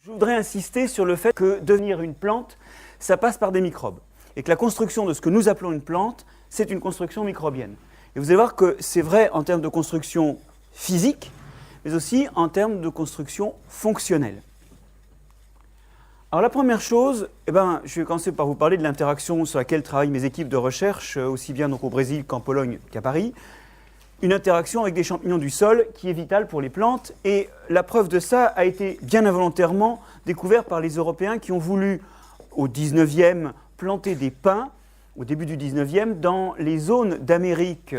Je voudrais insister sur le fait que devenir une plante, ça passe par des microbes. Et que la construction de ce que nous appelons une plante, c'est une construction microbienne. Et vous allez voir que c'est vrai en termes de construction physique, mais aussi en termes de construction fonctionnelle. Alors la première chose, je vais commencer par vous parler de l'interaction sur laquelle travaillent mes équipes de recherche, aussi bien donc au Brésil qu'en Pologne qu'à Paris. Une interaction avec des champignons du sol qui est vitale pour les plantes. Et la preuve de ça a été bien involontairement découverte par les Européens qui ont voulu, au 19e, planter des pins, au début du 19e, dans les zones d'Amérique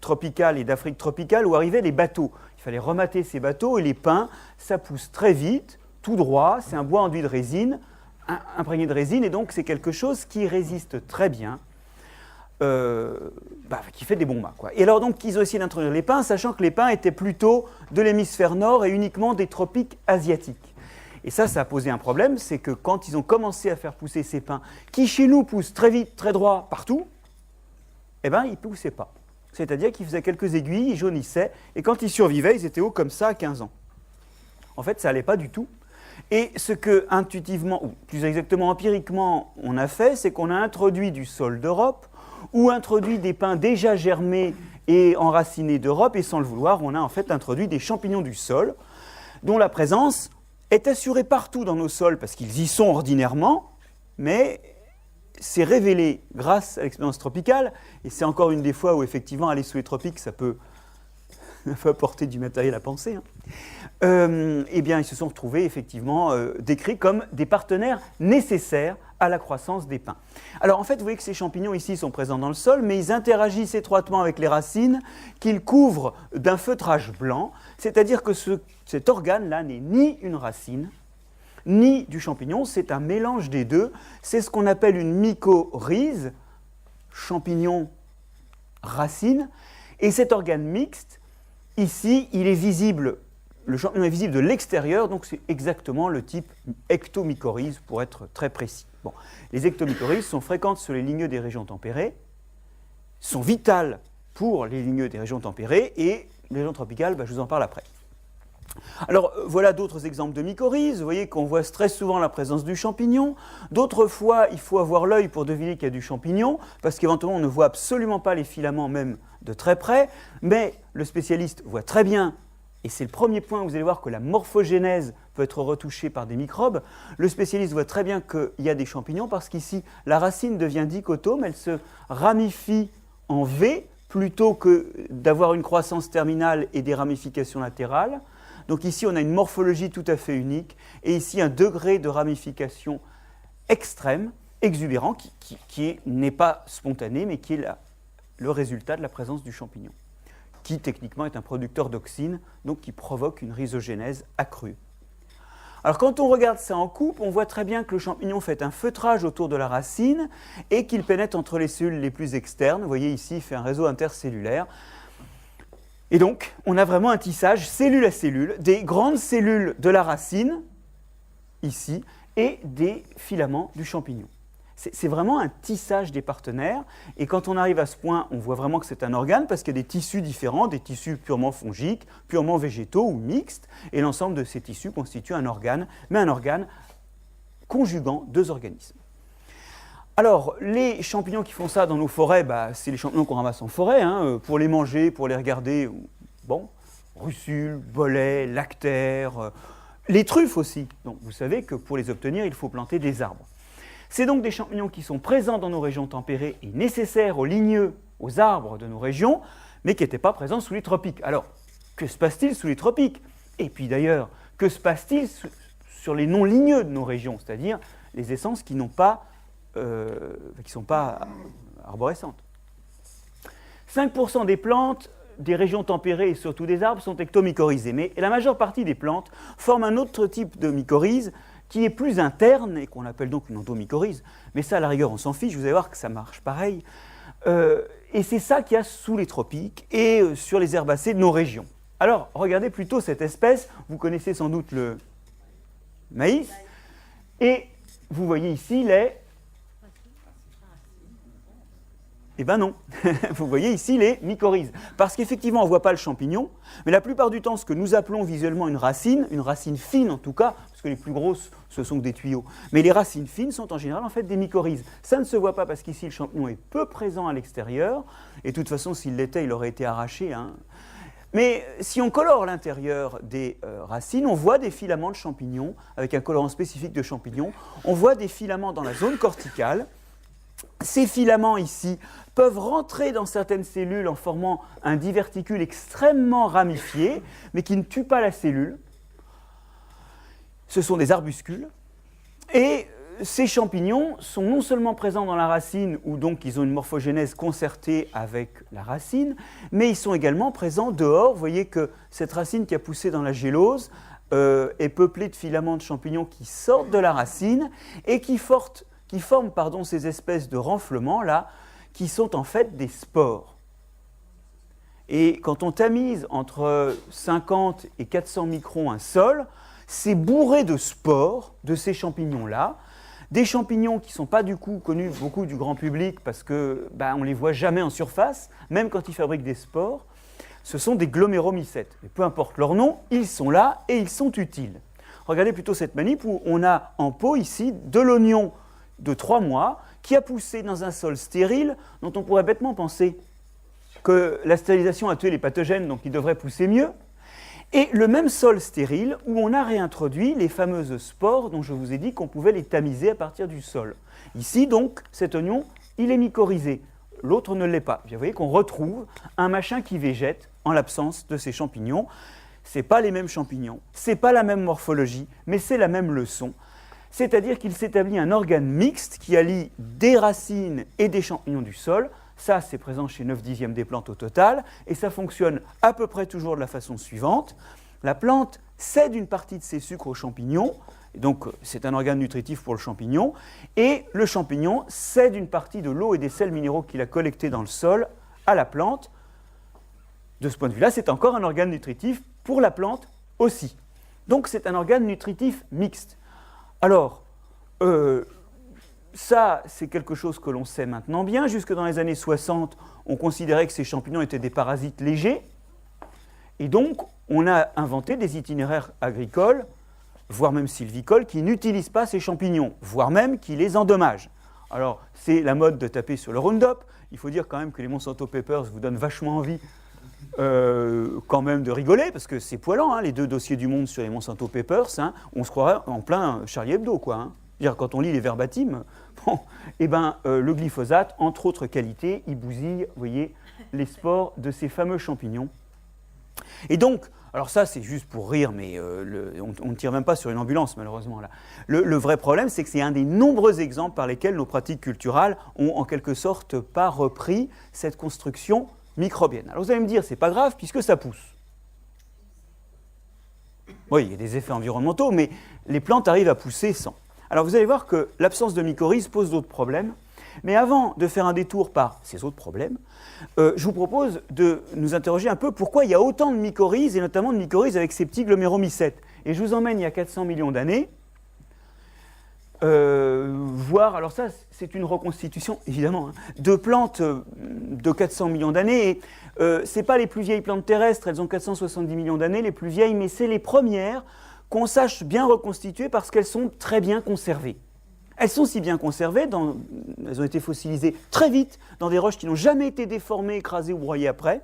tropicale et d'Afrique tropicale où arrivaient les bateaux. Il fallait remater ces bateaux et les pins, ça pousse très vite, tout droit, c'est un bois enduit de résine, imprégné de résine, et donc c'est quelque chose qui résiste très bien, qui fait des bons mâts, quoi. Et alors donc ils ont essayé d'introduire les pins, sachant que les pins étaient plutôt de l'hémisphère nord et uniquement des tropiques asiatiques. Et ça a posé un problème, c'est que quand ils ont commencé à faire pousser ces pins, qui chez nous poussent très vite, très droit, partout, ils ne poussaient pas. C'est-à-dire qu'ils faisaient quelques aiguilles, ils jaunissaient, et quand ils survivaient, ils étaient hauts comme ça à 15 ans. En fait, ça n'allait pas du tout. Et ce que intuitivement, ou plus exactement empiriquement, on a fait, c'est qu'on a introduit du sol d'Europe, ou introduit des pins déjà germés et enracinés d'Europe, et sans le vouloir, on a en fait introduit des champignons du sol, dont la présence est assurée partout dans nos sols, parce qu'ils y sont ordinairement, mais c'est révélé grâce à l'expérience tropicale, et c'est encore une des fois où effectivement aller sous les tropiques, ça peut apporter du matériel à penser, ils se sont retrouvés effectivement décrits comme des partenaires nécessaires à la croissance des pins. Alors en fait, vous voyez que ces champignons ici sont présents dans le sol, mais ils interagissent étroitement avec les racines qu'ils couvrent d'un feutrage blanc, c'est-à-dire que cet organe-là n'est ni une racine, ni du champignon, c'est un mélange des deux. C'est ce qu'on appelle une mycorhize, champignon-racine, et cet organe mixte, ici, il est visible, le champignon est visible de l'extérieur, donc c'est exactement le type ectomycorhize pour être très précis. Bon, les ectomycorhizes sont fréquentes sur les ligneux des régions tempérées, sont vitales pour les ligneux des régions tempérées, et les régions tropicales, je vous en parle après. Alors voilà d'autres exemples de mycorhizes. Vous voyez qu'on voit très souvent la présence du champignon. D'autres fois, il faut avoir l'œil pour deviner qu'il y a du champignon, parce qu'éventuellement on ne voit absolument pas les filaments même de très près, mais le spécialiste voit très bien, et c'est le premier point où vous allez voir que la morphogénèse peut être retouchée par des microbes. Le spécialiste voit très bien qu'il y a des champignons, parce qu'ici la racine devient dichotome, elle se ramifie en V, plutôt que d'avoir une croissance terminale et des ramifications latérales. Donc ici, on a une morphologie tout à fait unique, et ici un degré de ramification extrême, exubérant, qui n'est pas spontané, mais qui est le résultat de la présence du champignon, qui techniquement est un producteur d'auxine, donc qui provoque une rhizogénèse accrue. Alors quand on regarde ça en coupe, on voit très bien que le champignon fait un feutrage autour de la racine, et qu'il pénètre entre les cellules les plus externes. Vous voyez ici, il fait un réseau intercellulaire. Et donc, on a vraiment un tissage cellule à cellule, des grandes cellules de la racine, ici, et des filaments du champignon. C'est vraiment un tissage des partenaires, et quand on arrive à ce point, on voit vraiment que c'est un organe, parce qu'il y a des tissus différents, des tissus purement fongiques, purement végétaux ou mixtes, et l'ensemble de ces tissus constitue un organe, mais un organe conjuguant deux organismes. Alors, les champignons qui font ça dans nos forêts, c'est les champignons qu'on ramasse en forêt, pour les manger, pour les regarder. Bon, russules, bolets, lactaires, les truffes aussi. Donc, vous savez que pour les obtenir, il faut planter des arbres. C'est donc des champignons qui sont présents dans nos régions tempérées et nécessaires aux ligneux, aux arbres de nos régions, mais qui n'étaient pas présents sous les tropiques. Alors, que se passe-t-il sous les tropiques? Et puis d'ailleurs, que se passe-t-il sur les non-ligneux de nos régions, c'est-à-dire les essences qui ne sont pas arborescentes. 5% des plantes des régions tempérées et surtout des arbres sont ectomycorhizées, mais la majeure partie des plantes forment un autre type de mycorhize qui est plus interne et qu'on appelle donc une endomycorhize, mais ça à la rigueur on s'en fiche, vous allez voir que ça marche pareil, et c'est ça qu'il y a sous les tropiques et sur les herbacées de nos régions. Alors regardez plutôt cette espèce, vous connaissez sans doute le maïs, et vous voyez ici les Eh bien non, vous voyez ici les mycorhizes. Parce qu'effectivement, on ne voit pas le champignon, mais la plupart du temps, ce que nous appelons visuellement une racine fine en tout cas, parce que les plus grosses, ce sont que des tuyaux, mais les racines fines sont en général en fait des mycorhizes. Ça ne se voit pas parce qu'ici, le champignon est peu présent à l'extérieur, et de toute façon, s'il l'était, il aurait été arraché. Mais si on colore l'intérieur des racines, on voit des filaments de champignons, avec un colorant spécifique de champignons, on voit des filaments dans la zone corticale. Ces filaments ici peuvent rentrer dans certaines cellules en formant un diverticule extrêmement ramifié, mais qui ne tue pas la cellule. Ce sont des arbuscules. Et ces champignons sont non seulement présents dans la racine, où donc ils ont une morphogénèse concertée avec la racine, mais ils sont également présents dehors. Vous voyez que cette racine qui a poussé dans la gélose est peuplée de filaments de champignons qui sortent de la racine et qui forment ces espèces de renflements là, qui sont en fait des spores. Et quand on tamise entre 50 et 400 microns un sol, c'est bourré de spores de ces champignons-là, des champignons qui ne sont pas du coup connus beaucoup du grand public parce qu'on ne les voit jamais en surface, même quand ils fabriquent des spores. Ce sont des gloméromycètes. Et peu importe leur nom, ils sont là et ils sont utiles. Regardez plutôt cette manip où on a en pot ici de l'oignon de 3 mois, qui a poussé dans un sol stérile, dont on pourrait bêtement penser que la stérilisation a tué les pathogènes, donc il devrait pousser mieux, et le même sol stérile où on a réintroduit les fameuses spores dont je vous ai dit qu'on pouvait les tamiser à partir du sol. Ici, donc, cet oignon, il est mycorhizé, l'autre ne l'est pas. Vous voyez qu'on retrouve un machin qui végète en l'absence de ces champignons. Ce n'est pas les mêmes champignons, ce n'est pas la même morphologie, mais c'est la même leçon. C'est-à-dire qu'il s'établit un organe mixte qui allie des racines et des champignons du sol. Ça, c'est présent chez 9/10 des plantes au total, et ça fonctionne à peu près toujours de la façon suivante. La plante cède une partie de ses sucres aux champignons, et donc c'est un organe nutritif pour le champignon, et le champignon cède une partie de l'eau et des sels minéraux qu'il a collectés dans le sol à la plante. De ce point de vue-là, c'est encore un organe nutritif pour la plante aussi. Donc c'est un organe nutritif mixte. Alors, ça, c'est quelque chose que l'on sait maintenant bien. Jusque dans les années 60, on considérait que ces champignons étaient des parasites légers. Et donc, on a inventé des itinéraires agricoles, voire même sylvicoles, qui n'utilisent pas ces champignons, voire même qui les endommagent. Alors, c'est la mode de taper sur le Roundup. Il faut dire quand même que les Monsanto Papers vous donnent vachement envie quand même de rigoler, parce que c'est poilant, les 2 dossiers du Monde sur les Monsanto Papers, on se croirait en plein Charlie Hebdo, quoi. Dire, quand on lit les verbatims, le glyphosate, entre autres qualités, il bousille, vous voyez, les spores de ces fameux champignons. Et donc, alors ça c'est juste pour rire, mais on ne tire même pas sur une ambulance malheureusement là. Le vrai problème, c'est que c'est un des nombreux exemples par lesquels nos pratiques culturales ont en quelque sorte pas repris cette construction microbienne. Alors vous allez me dire, c'est pas grave puisque ça pousse. Oui, il y a des effets environnementaux, mais les plantes arrivent à pousser sans. Alors vous allez voir que l'absence de mycorhizes pose d'autres problèmes, mais avant de faire un détour par ces autres problèmes, je vous propose de nous interroger un peu pourquoi il y a autant de mycorhizes, et notamment de mycorhizes avec ces petits gloméromycètes. Et je vous emmène il y a 400 millions d'années, voir, alors ça c'est une reconstitution évidemment, de plantes de 400 millions d'années, et ce n'est pas les plus vieilles plantes terrestres, elles ont 470 millions d'années, les plus vieilles, mais c'est les premières qu'on sache bien reconstituer parce qu'elles sont très bien conservées. Elles sont si bien conservées, elles ont été fossilisées très vite dans des roches qui n'ont jamais été déformées, écrasées ou broyées après.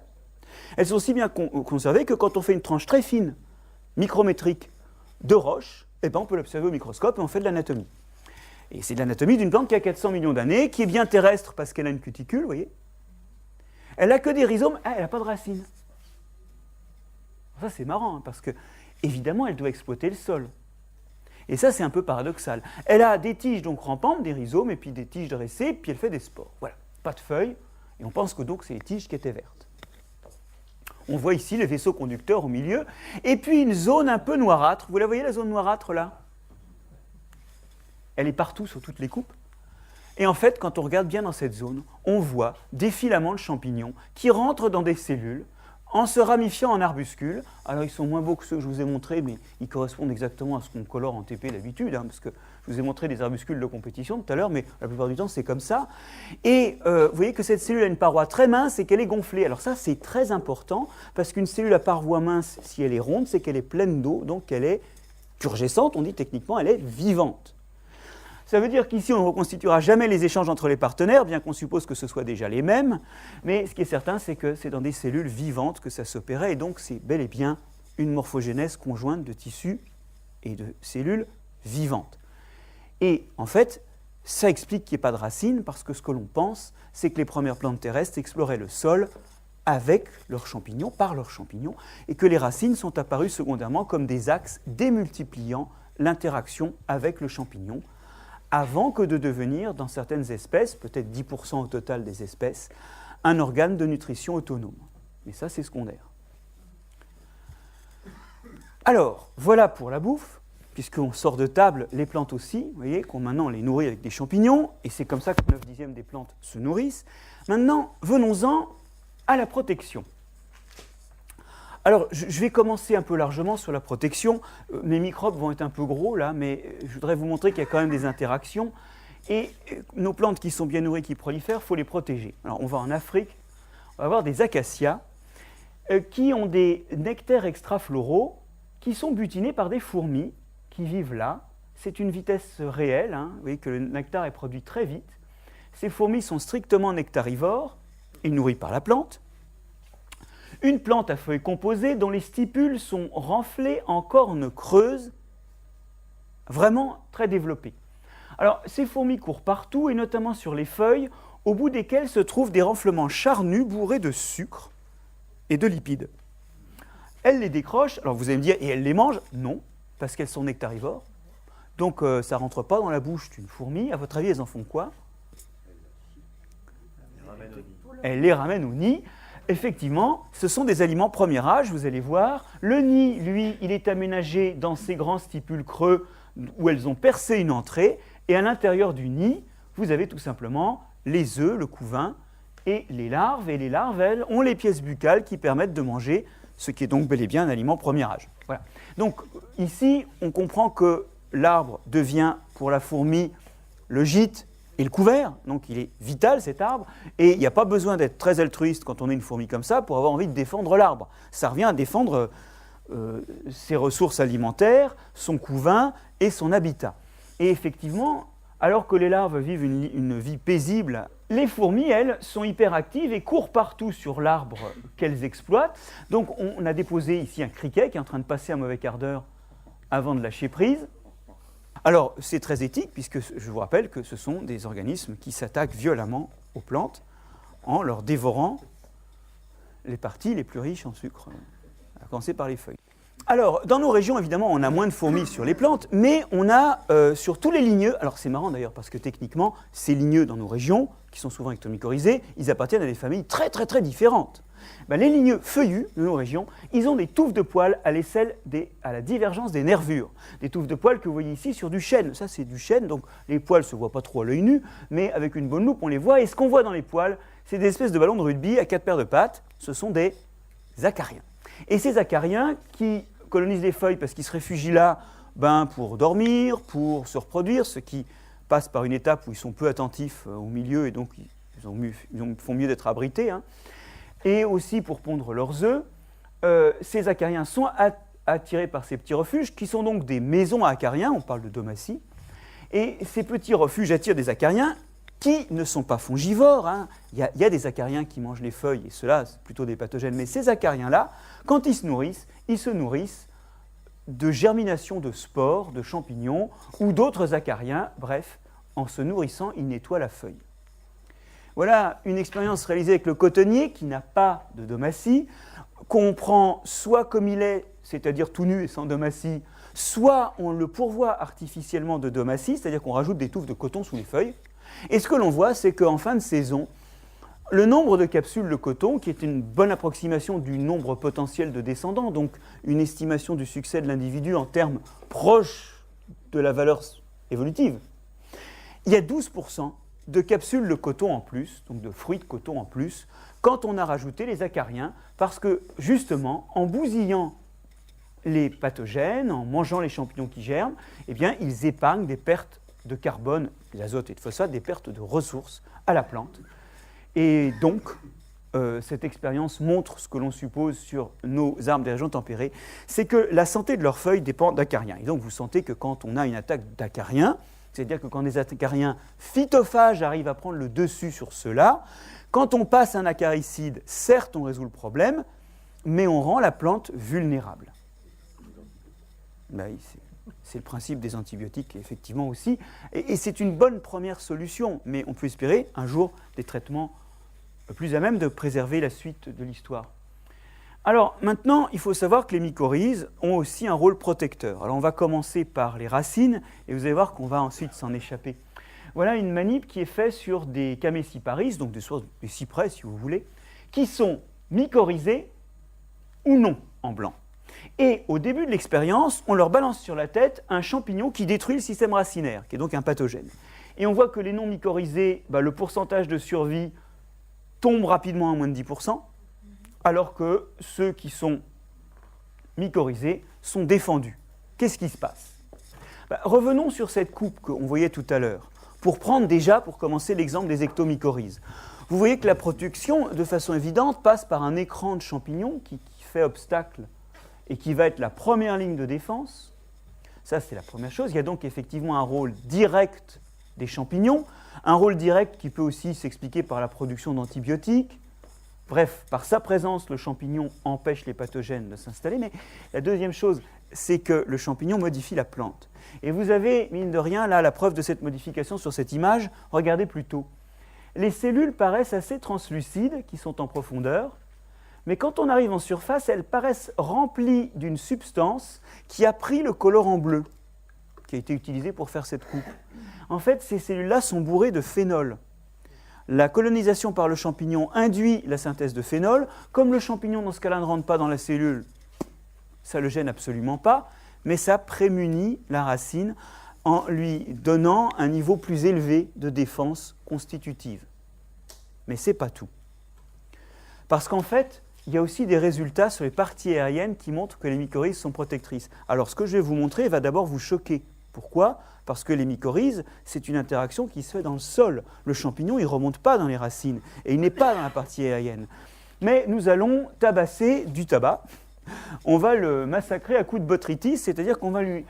Elles sont si bien conservées que quand on fait une tranche très fine, micrométrique, de roche, on peut l'observer au microscope et on fait de l'anatomie. Et c'est de l'anatomie d'une plante qui a 400 millions d'années, qui est bien terrestre parce qu'elle a une cuticule, vous voyez. Elle n'a que des rhizomes, elle n'a pas de racines. Ça c'est marrant, parce que évidemment elle doit exploiter le sol. Et ça, c'est un peu paradoxal. Elle a des tiges donc rampantes, des rhizomes, et puis des tiges dressées, puis elle fait des spores. Voilà, pas de feuilles, et on pense que donc c'est les tiges qui étaient vertes. On voit ici les vaisseaux conducteurs au milieu, et puis une zone un peu noirâtre. Vous la voyez, la zone noirâtre, là ? Elle est partout, sur toutes les coupes. Et en fait, quand on regarde bien dans cette zone, on voit des filaments de champignons qui rentrent dans des cellules, en se ramifiant en arbuscules. Alors ils sont moins beaux que ceux que je vous ai montrés, mais ils correspondent exactement à ce qu'on colore en TP d'habitude, hein, parce que je vous ai montré des arbuscules de compétition tout à l'heure, mais la plupart du temps c'est comme ça. Et vous voyez que cette cellule a une paroi très mince et qu'elle est gonflée. Alors ça c'est très important, parce qu'une cellule à paroi mince, si elle est ronde, c'est qu'elle est pleine d'eau, donc elle est turgescente, on dit techniquement, elle est vivante. Ça veut dire qu'ici, on ne reconstituera jamais les échanges entre les partenaires, bien qu'on suppose que ce soit déjà les mêmes, mais ce qui est certain, c'est que c'est dans des cellules vivantes que ça s'opérait, et donc c'est bel et bien une morphogénèse conjointe de tissus et de cellules vivantes. Et en fait, ça explique qu'il n'y ait pas de racines, parce que ce que l'on pense, c'est que les premières plantes terrestres exploraient le sol avec leurs champignons, par leurs champignons, et que les racines sont apparues secondairement comme des axes démultipliant l'interaction avec le champignon, avant que de devenir, dans certaines espèces, peut-être 10% au total des espèces, un organe de nutrition autonome. Mais ça, c'est secondaire. Alors, voilà pour la bouffe, puisqu'on sort de table les plantes aussi, vous voyez, qu'on maintenant les nourrit avec des champignons, et c'est comme ça que 9/10 des plantes se nourrissent. Maintenant, venons-en à la protection. Alors, je vais commencer un peu largement sur la protection. Mes microbes vont être un peu gros là, mais je voudrais vous montrer qu'il y a quand même des interactions. Et nos plantes qui sont bien nourries, qui prolifèrent, il faut les protéger. Alors, on va en Afrique, on va avoir des acacias qui ont des nectaires extrafloraux qui sont butinés par des fourmis qui vivent là. C'est une vitesse réelle, hein. Vous voyez que le nectar est produit très vite. Ces fourmis sont strictement nectarivores et nourries par la plante. Une plante à feuilles composées dont les stipules sont renflées en cornes creuses, vraiment très développées. Alors, ces fourmis courent partout, et notamment sur les feuilles, au bout desquelles se trouvent des renflements charnus bourrés de sucre et de lipides. Elles les décrochent, alors vous allez me dire, et elles les mangent? Non, parce qu'elles sont nectarivores. Donc ça ne rentre pas dans la bouche d'une fourmi. À votre avis, elles en font quoi? Elles les ramènent au nid. Effectivement, ce sont des aliments premier âge, vous allez voir. Le nid, lui, il est aménagé dans ces grands stipules creux où elles ont percé une entrée. Et à l'intérieur du nid, vous avez tout simplement les œufs, le couvain et les larves. Et les larves, elles, ont les pièces buccales qui permettent de manger, ce qui est donc bel et bien un aliment premier âge. Voilà. Donc ici, on comprend que l'arbre devient pour la fourmi le gîte et le couvert, donc il est vital cet arbre, et il n'y a pas besoin d'être très altruiste quand on est une fourmi comme ça pour avoir envie de défendre l'arbre. Ça revient à défendre ses ressources alimentaires, son couvain et son habitat. Et effectivement, alors que les larves vivent une vie paisible, les fourmis, elles, sont hyperactives et courent partout sur l'arbre qu'elles exploitent. Donc on a déposé ici un criquet qui est en train de passer un mauvais quart d'heure avant de lâcher prise. Alors, c'est très éthique, puisque je vous rappelle que ce sont des organismes qui s'attaquent violemment aux plantes en leur dévorant les parties les plus riches en sucre, à commencer par les feuilles. Alors, dans nos régions, évidemment, on a moins de fourmis sur les plantes, mais on a sur tous les ligneux, alors c'est marrant d'ailleurs, parce que techniquement, ces ligneux dans nos régions, qui sont souvent ectomycorhizés, ils appartiennent à des familles très très très différentes. Les ligneux feuillus de nos régions, ils ont des touffes de poils à la divergence des nervures. Des touffes de poils que vous voyez ici sur du chêne. Ça, c'est du chêne, donc les poils ne se voient pas trop à l'œil nu, mais avec une bonne loupe, on les voit. Et ce qu'on voit dans les poils, c'est des espèces de ballons de rugby à 4 paires de pattes. Ce sont des acariens. Et ces acariens qui colonisent les feuilles parce qu'ils se réfugient là pour dormir, pour se reproduire, ce qui passe par une étape où ils sont peu attentifs au milieu et donc ils font mieux d'être abrités, hein. Et aussi pour pondre leurs œufs. Ces acariens sont attirés par ces petits refuges, qui sont donc des maisons à acariens, on parle de domaties. Et ces petits refuges attirent des acariens qui ne sont pas fongivores, hein. Il y a des acariens qui mangent les feuilles, et ceux-là, c'est plutôt des pathogènes. Mais ces acariens-là, quand ils se nourrissent de germination de spores, de champignons, ou d'autres acariens. Bref, en se nourrissant, ils nettoient la feuille. Voilà une expérience réalisée avec le cotonnier qui n'a pas de domatie, qu'on prend soit comme il est, c'est-à-dire tout nu et sans domatie, soit on le pourvoit artificiellement de domatie, c'est-à-dire qu'on rajoute des touffes de coton sous les feuilles. Et ce que l'on voit, c'est qu'en fin de saison, le nombre de capsules de coton, qui est une bonne approximation du nombre potentiel de descendants, donc une estimation du succès de l'individu en termes proches de la valeur évolutive, il y a 12% de capsules de coton en plus, donc de fruits de coton en plus, quand on a rajouté les acariens, parce que justement, en bousillant les pathogènes, en mangeant les champignons qui germent, eh bien, ils épargnent des pertes de carbone, d'azote et de phosphate, des pertes de ressources à la plante. Et donc, cette expérience montre ce que l'on suppose sur nos arbres des régions tempérées, c'est que la santé de leurs feuilles dépend d'acariens. Et donc, vous sentez que quand on a une attaque d'acariens, c'est-à-dire que quand des acariens phytophages arrivent à prendre le dessus sur ceux-là, quand on passe un acaricide, certes, on résout le problème, mais on rend la plante vulnérable. Ben, c'est le principe des antibiotiques, effectivement aussi. Et c'est une bonne première solution, mais on peut espérer un jour des traitements plus à même de préserver la suite de l'histoire. Alors maintenant, il faut savoir que les mycorhizes ont aussi un rôle protecteur. Alors on va commencer par les racines, et vous allez voir qu'on va ensuite s'en échapper. Voilà une manip qui est faite sur des Camesiparis, donc des cyprès si vous voulez, qui sont mycorhizés ou non en blanc. Et au début de l'expérience, on leur balance sur la tête un champignon qui détruit le système racinaire, qui est donc un pathogène. Et on voit que les non mycorhizés, le pourcentage de survie tombe rapidement à moins de 10%, alors que ceux qui sont mycorhizés sont défendus. Qu'est-ce qui se passe ? Revenons sur cette coupe qu'on voyait tout à l'heure, pour commencer l'exemple des ectomycorhizes. Vous voyez que la production, de façon évidente, passe par un écran de champignons qui fait obstacle et qui va être la première ligne de défense. Ça, c'est la première chose. Il y a donc effectivement un rôle direct des champignons, un rôle direct qui peut aussi s'expliquer par la production d'antibiotiques. Bref, par sa présence, le champignon empêche les pathogènes de s'installer. Mais la deuxième chose, c'est que le champignon modifie la plante. Et vous avez, mine de rien, là, la preuve de cette modification sur cette image. Regardez plutôt. Les cellules paraissent assez translucides, qui sont en profondeur, mais quand on arrive en surface, elles paraissent remplies d'une substance qui a pris le colorant bleu, qui a été utilisé pour faire cette coupe. En fait, ces cellules-là sont bourrées de phénol. La colonisation par le champignon induit la synthèse de phénol. Comme le champignon, dans ce cas-là, ne rentre pas dans la cellule, ça ne le gêne absolument pas, mais ça prémunit la racine en lui donnant un niveau plus élevé de défense constitutive. Mais ce n'est pas tout. Parce qu'en fait, il y a aussi des résultats sur les parties aériennes qui montrent que les mycorhizes sont protectrices. Alors, ce que je vais vous montrer va d'abord vous choquer. Pourquoi ? Parce que les mycorhizes, c'est une interaction qui se fait dans le sol. Le champignon, il ne remonte pas dans les racines et il n'est pas dans la partie aérienne. Mais nous allons tabasser du tabac. On va le massacrer à coups de botrytis, c'est-à-dire qu'on va lui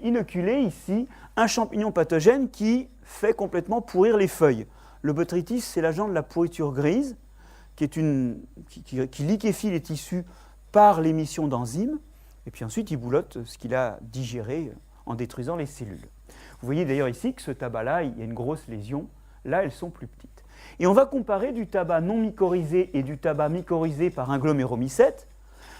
inoculer ici un champignon pathogène qui fait complètement pourrir les feuilles. Le botrytis, c'est l'agent de la pourriture grise qui liquéfie les tissus par l'émission d'enzymes, et puis ensuite il boulotte ce qu'il a digéré en détruisant les cellules. Vous voyez d'ailleurs ici que ce tabac-là, il y a une grosse lésion. Là, elles sont plus petites. Et on va comparer du tabac non mycorhizé et du tabac mycorhizé par un gloméromycète,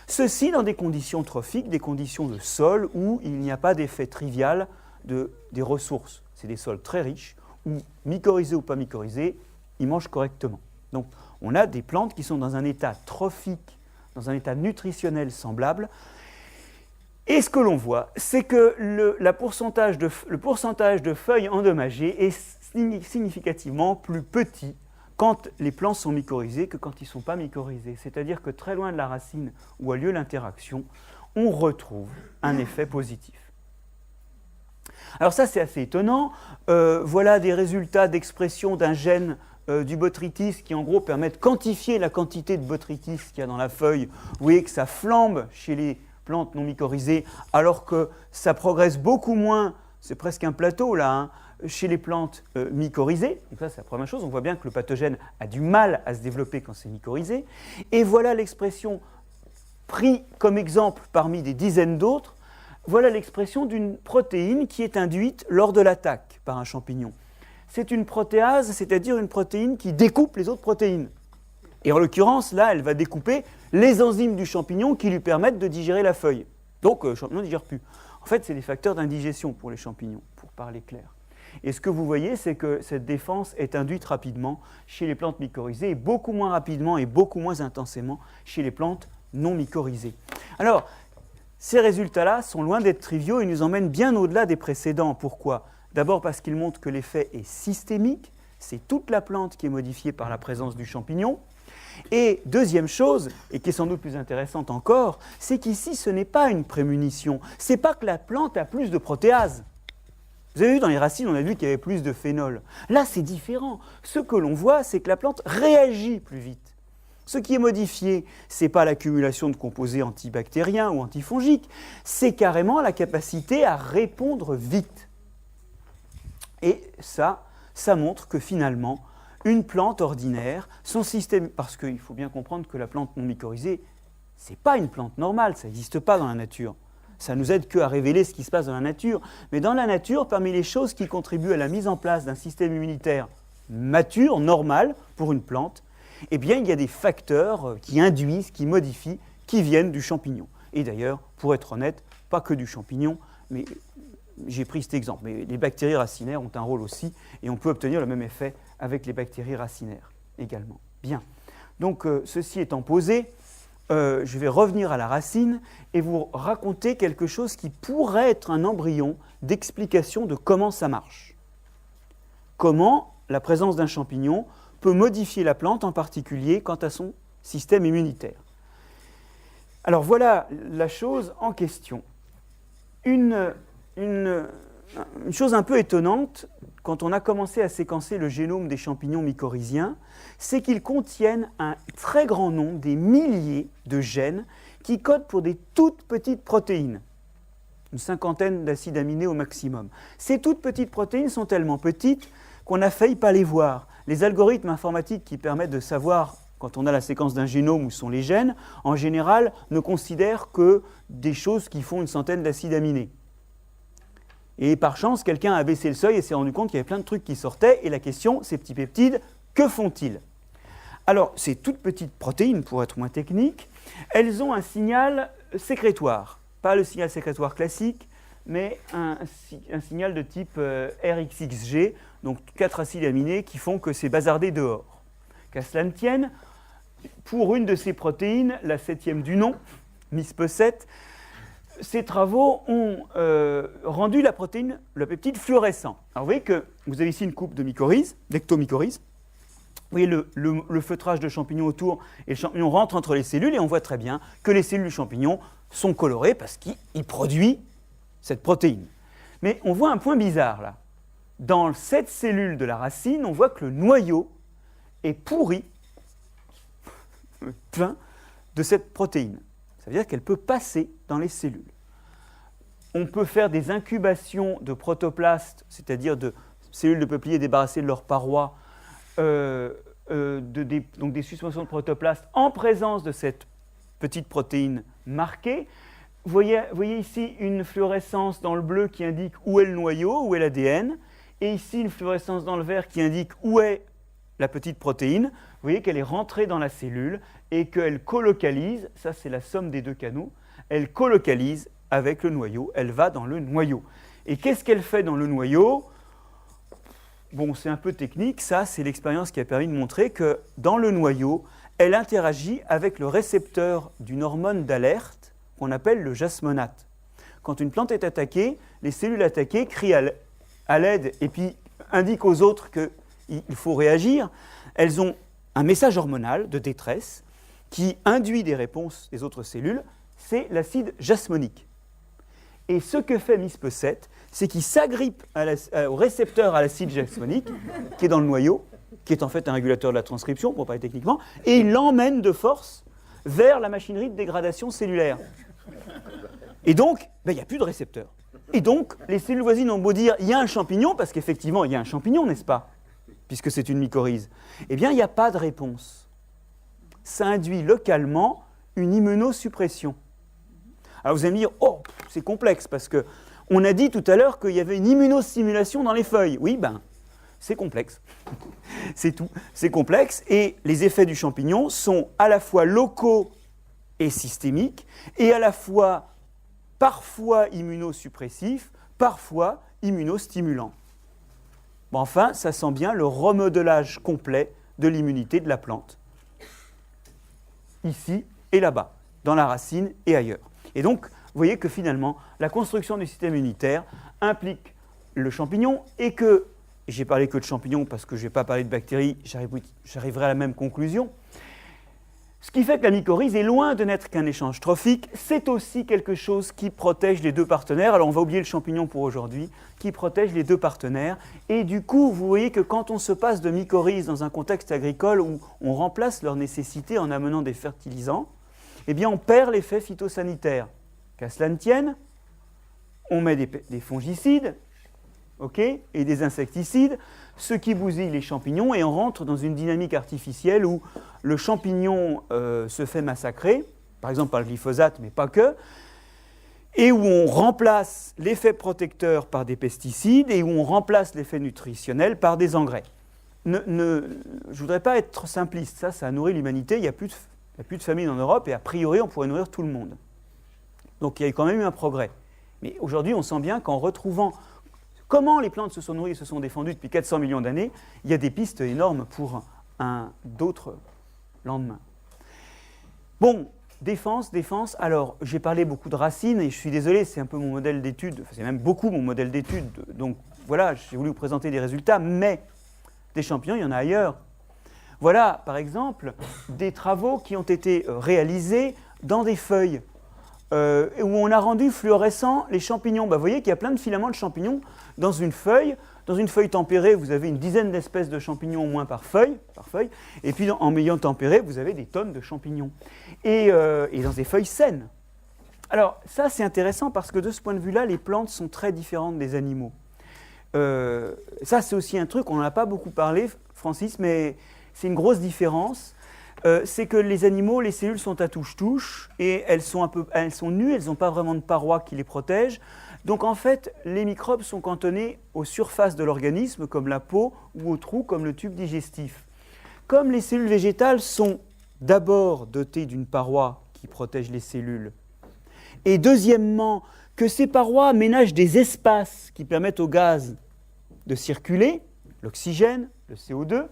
ceci dans des conditions trophiques, des conditions de sol où il n'y a pas d'effet trivial des ressources. C'est des sols très riches, où mycorhizés ou pas mycorhizés, ils mangent correctement. Donc on a des plantes qui sont dans un état trophique, dans un état nutritionnel semblable. Et ce que l'on voit, c'est que le pourcentage de feuilles endommagées est significativement plus petit quand les plants sont mycorhizés que quand ils ne sont pas mycorhizés. C'est-à-dire que très loin de la racine où a lieu l'interaction, on retrouve un effet positif. Alors ça, c'est assez étonnant. Voilà des résultats d'expression d'un gène du botrytis qui en gros permet de quantifier la quantité de botrytis qu'il y a dans la feuille. Vous voyez que ça flambe chez les plantes non mycorhizées, alors que ça progresse beaucoup moins, c'est presque un plateau là, chez les plantes mycorhizées. Donc ça, c'est la première chose. On voit bien que le pathogène a du mal à se développer quand c'est mycorhizé. Et voilà l'expression, pris comme exemple parmi des dizaines d'autres, voilà l'expression d'une protéine qui est induite lors de l'attaque par un champignon. C'est une protéase, c'est-à-dire une protéine qui découpe les autres protéines. Et en l'occurrence, là, elle va découper les enzymes du champignon qui lui permettent de digérer la feuille. Donc, le champignon ne digère plus. En fait, c'est des facteurs d'indigestion pour les champignons, pour parler clair. Et ce que vous voyez, c'est que cette défense est induite rapidement chez les plantes mycorhizées et beaucoup moins rapidement et beaucoup moins intensément chez les plantes non mycorhizées. Alors, ces résultats-là sont loin d'être triviaux et nous emmènent bien au-delà des précédents. Pourquoi ? D'abord parce qu'ils montrent que l'effet est systémique. C'est toute la plante qui est modifiée par la présence du champignon. Et deuxième chose, et qui est sans doute plus intéressante encore, c'est qu'ici, ce n'est pas une prémunition. Ce n'est pas que la plante a plus de protéases. Vous avez vu, dans les racines, on a vu qu'il y avait plus de phénol. Là, c'est différent. Ce que l'on voit, c'est que la plante réagit plus vite. Ce qui est modifié, ce n'est pas l'accumulation de composés antibactériens ou antifongiques, c'est carrément la capacité à répondre vite. Et ça montre que finalement, une plante ordinaire, son système, parce qu'il faut bien comprendre que la plante non mycorhizée, ce n'est pas une plante normale, ça n'existe pas dans la nature. Ça nous aide qu'à révéler ce qui se passe dans la nature. Mais dans la nature, parmi les choses qui contribuent à la mise en place d'un système immunitaire mature, normal, pour une plante, eh bien, il y a des facteurs qui induisent, qui modifient, qui viennent du champignon. Et d'ailleurs, pour être honnête, pas que du champignon, mais j'ai pris cet exemple. Mais les bactéries racinaires ont un rôle aussi, et on peut obtenir le même effet avec les bactéries racinaires également. Bien. Donc, ceci étant posé, je vais revenir à la racine et vous raconter quelque chose qui pourrait être un embryon d'explication de comment ça marche. Comment la présence d'un champignon peut modifier la plante, en particulier quant à son système immunitaire. Alors voilà la chose en question. Une chose un peu étonnante, quand on a commencé à séquencer le génome des champignons mycorhiziens, c'est qu'ils contiennent un très grand nombre, des milliers de gènes qui codent pour des toutes petites protéines, une cinquantaine d'acides aminés au maximum. Ces toutes petites protéines sont tellement petites qu'on a failli pas les voir. Les algorithmes informatiques qui permettent de savoir, quand on a la séquence d'un génome où sont les gènes, en général ne considèrent que des choses qui font une centaine d'acides aminés. Et par chance, quelqu'un a baissé le seuil et s'est rendu compte qu'il y avait plein de trucs qui sortaient. Et la question, ces petits peptides, que font-ils? Alors, ces toutes petites protéines, pour être moins technique, elles ont un signal sécrétoire. Pas le signal sécrétoire classique, mais un signal de type RXXG, donc 4 acides aminés qui font que c'est bazardé dehors. Qu'à cela ne tienne, pour une de ces protéines, la 7e du nom, MISP7, ces travaux ont rendu la protéine, le peptide fluorescent. Alors vous voyez que vous avez ici une coupe de mycorhize, d'ectomycorhize. Vous voyez le feutrage de champignons autour, et le champignon rentre entre les cellules, et on voit très bien que les cellules du champignon sont colorées parce qu'il produit cette protéine. Mais on voit un point bizarre là. Dans cette cellule de la racine, on voit que le noyau est pourri, plein de cette protéine. Ça veut dire qu'elle peut passer dans les cellules. On peut faire des incubations de protoplastes, c'est-à-dire de cellules de peuplier débarrassées de leurs parois, donc des suspensions de protoplastes en présence de cette petite protéine marquée. Vous voyez ici une fluorescence dans le bleu qui indique où est le noyau, où est l'ADN, et ici une fluorescence dans le vert qui indique où est la petite protéine. Vous voyez qu'elle est rentrée dans la cellule et qu'elle colocalise, ça c'est la somme des deux canaux, elle colocalise avec le noyau, elle va dans le noyau. Et qu'est-ce qu'elle fait dans le noyau? Bon, c'est un peu technique, ça c'est l'expérience qui a permis de montrer que dans le noyau, elle interagit avec le récepteur d'une hormone d'alerte qu'on appelle le jasmonate. Quand une plante est attaquée, les cellules attaquées crient à l'aide et puis indiquent aux autres qu'il faut réagir. Elles ont un message hormonal de détresse qui induit des réponses des autres cellules, c'est l'acide jasmonique. Et ce que fait MISP7, c'est qu'il s'agrippe au récepteur à l'acide jasmonique, qui est dans le noyau, qui est en fait un régulateur de la transcription, pour parler techniquement, et il l'emmène de force vers la machinerie de dégradation cellulaire. Et donc, il n'y a plus de récepteur. Et donc, les cellules voisines ont beau dire « il y a un champignon », parce qu'effectivement, il y a un champignon, n'est-ce pas? Puisque c'est une mycorhize. Eh bien, il n'y a pas de réponse. Ça induit localement une immunosuppression. Alors vous allez me dire, oh, c'est complexe, parce qu'on a dit tout à l'heure qu'il y avait une immunostimulation dans les feuilles. Oui, c'est complexe. C'est tout. C'est complexe, et les effets du champignon sont à la fois locaux et systémiques, et à la fois parfois immunosuppressifs, parfois immunostimulants. Bon, enfin, ça sent bien le remodelage complet de l'immunité de la plante, ici et là-bas, dans la racine et ailleurs. Et donc, vous voyez que finalement, la construction du système immunitaire implique le champignon et que, j'ai parlé que de champignons parce que je n'ai pas parlé de bactéries, j'arriverai à la même conclusion. Ce qui fait que la mycorhize est loin de n'être qu'un échange trophique, c'est aussi quelque chose qui protège les deux partenaires. Alors on va oublier le champignon pour aujourd'hui, qui protège les deux partenaires. Et du coup, vous voyez que quand on se passe de mycorhize dans un contexte agricole où on remplace leur nécessité en amenant des fertilisants, eh bien on perd l'effet phytosanitaire. Qu'à cela ne tienne, on met des fongicides, et des insecticides, ce qui bousille les champignons, et on rentre dans une dynamique artificielle où le champignon se fait massacrer, par exemple par le glyphosate, mais pas que, et où on remplace l'effet protecteur par des pesticides, et où on remplace l'effet nutritionnel par des engrais. Je ne voudrais pas être trop simpliste, ça nourrit l'humanité, il n'y a plus de famine en Europe, et a priori on pourrait nourrir tout le monde. Donc il y a quand même eu un progrès. Mais aujourd'hui on sent bien qu'en retrouvant comment les plantes se sont nourries et se sont défendues depuis 400 millions d'années, il y a des pistes énormes pour d'autres lendemains. Bon, défense. Alors, j'ai parlé beaucoup de racines et je suis désolé, c'est un peu mon modèle d'étude, c'est même beaucoup mon modèle d'étude. Donc voilà, j'ai voulu vous présenter des résultats, mais des champignons, il y en a ailleurs. Voilà, par exemple, des travaux qui ont été réalisés dans des feuilles où on a rendu fluorescents les champignons. Vous voyez qu'il y a plein de filaments de champignons dans une feuille. Dans une feuille tempérée, vous avez une dizaine d'espèces de champignons au moins par feuille. Et puis en milieu tempéré, vous avez des tonnes de champignons. Et dans des feuilles saines. Alors ça, c'est intéressant parce que de ce point de vue-là, les plantes sont très différentes des animaux. Ça, c'est aussi un truc, on n'en a pas beaucoup parlé, Francis, mais c'est une grosse différence. C'est que les animaux, les cellules sont à touche-touche et elles sont nues, elles n'ont pas vraiment de parois qui les protègent. Donc en fait, les microbes sont cantonnés aux surfaces de l'organisme, comme la peau, ou aux trous, comme le tube digestif. Comme les cellules végétales sont d'abord dotées d'une paroi qui protège les cellules, et deuxièmement, que ces parois ménagent des espaces qui permettent au gaz de circuler, l'oxygène, le CO2,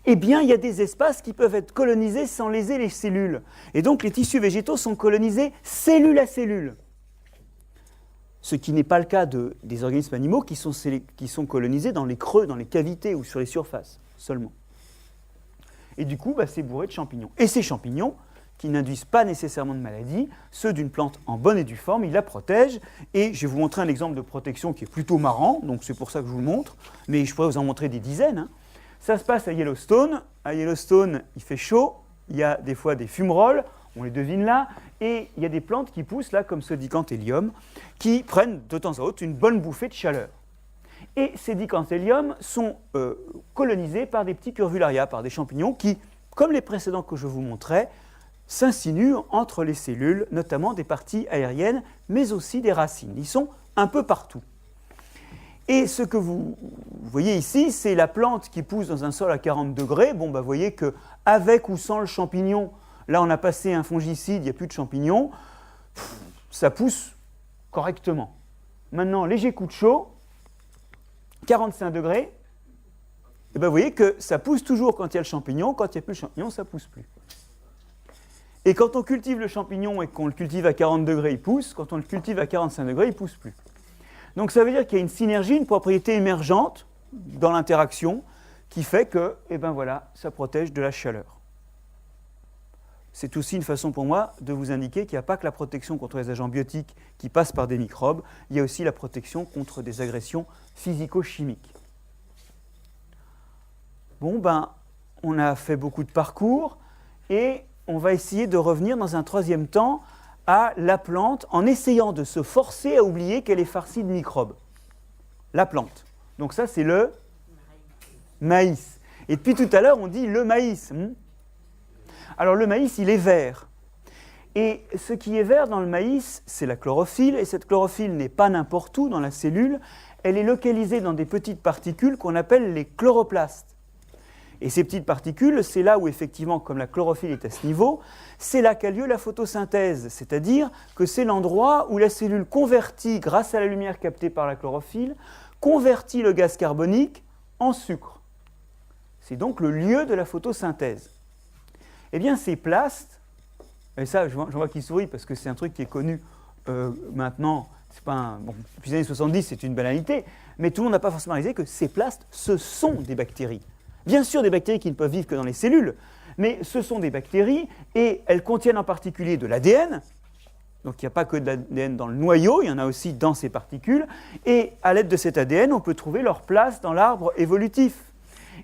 eh bien, il y a des espaces qui peuvent être colonisés sans léser les cellules. Et donc, les tissus végétaux sont colonisés cellule à cellule. Ce qui n'est pas le cas des organismes animaux qui sont colonisés dans les creux, dans les cavités ou sur les surfaces seulement. Et du coup, c'est bourré de champignons. Et ces champignons, qui n'induisent pas nécessairement de maladie, ceux d'une plante en bonne et due forme, ils la protègent. Et je vais vous montrer un exemple de protection qui est plutôt marrant, donc c'est pour ça que je vous le montre, mais je pourrais vous en montrer des dizaines. Ça se passe à Yellowstone. À Yellowstone, il fait chaud, il y a des fois des fumerolles, on les devine là, et il y a des plantes qui poussent là, comme ce dicanthélium, qui prennent de temps à autre une bonne bouffée de chaleur. Et ces dicanthéliums sont colonisés par des petits curvularia, par des champignons qui, comme les précédents que je vous montrais, s'insinuent entre les cellules, notamment des parties aériennes, mais aussi des racines. Ils sont un peu partout. Et ce que vous voyez ici, c'est la plante qui pousse dans un sol à 40 degrés. Bon, vous voyez qu'avec ou sans le champignon, là on a passé un fongicide, il n'y a plus de champignons, ça pousse correctement. Maintenant, léger coup de chaud, 45 degrés, et vous voyez que ça pousse toujours quand il y a le champignon, quand il n'y a plus le champignon, ça ne pousse plus. Et quand on cultive le champignon et qu'on le cultive à 40 degrés, il pousse, quand on le cultive à 45 degrés, il ne pousse plus. Donc ça veut dire qu'il y a une synergie, une propriété émergente dans l'interaction qui fait que, ça protège de la chaleur. C'est aussi une façon pour moi de vous indiquer qu'il n'y a pas que la protection contre les agents biotiques qui passent par des microbes, il y a aussi la protection contre des agressions physico-chimiques. Bon, on a fait beaucoup de parcours et on va essayer de revenir dans un troisième temps à la plante en essayant de se forcer à oublier qu'elle est farcie de microbes. La plante. Donc ça, c'est le maïs. Et depuis tout à l'heure, on dit le maïs. Alors le maïs, il est vert. Et ce qui est vert dans le maïs, c'est la chlorophylle. Et cette chlorophylle n'est pas n'importe où dans la cellule. Elle est localisée dans des petites particules qu'on appelle les chloroplastes. Et ces petites particules, c'est là où effectivement, comme la chlorophylle est à ce niveau, c'est là qu'a lieu la photosynthèse, c'est-à-dire que c'est l'endroit où la cellule convertit, grâce à la lumière captée par la chlorophylle, convertit le gaz carbonique en sucre. C'est donc le lieu de la photosynthèse. Eh bien, ces plastes, et ça, j'en vois qui sourit parce que c'est un truc qui est connu maintenant, depuis les années 70, c'est une banalité, mais tout le monde n'a pas forcément réalisé que ces plastes, ce sont des bactéries. Bien sûr, des bactéries qui ne peuvent vivre que dans les cellules, mais ce sont des bactéries et elles contiennent en particulier de l'ADN. Donc il n'y a pas que de l'ADN dans le noyau, il y en a aussi dans ces particules. Et à l'aide de cet ADN, on peut trouver leur place dans l'arbre évolutif.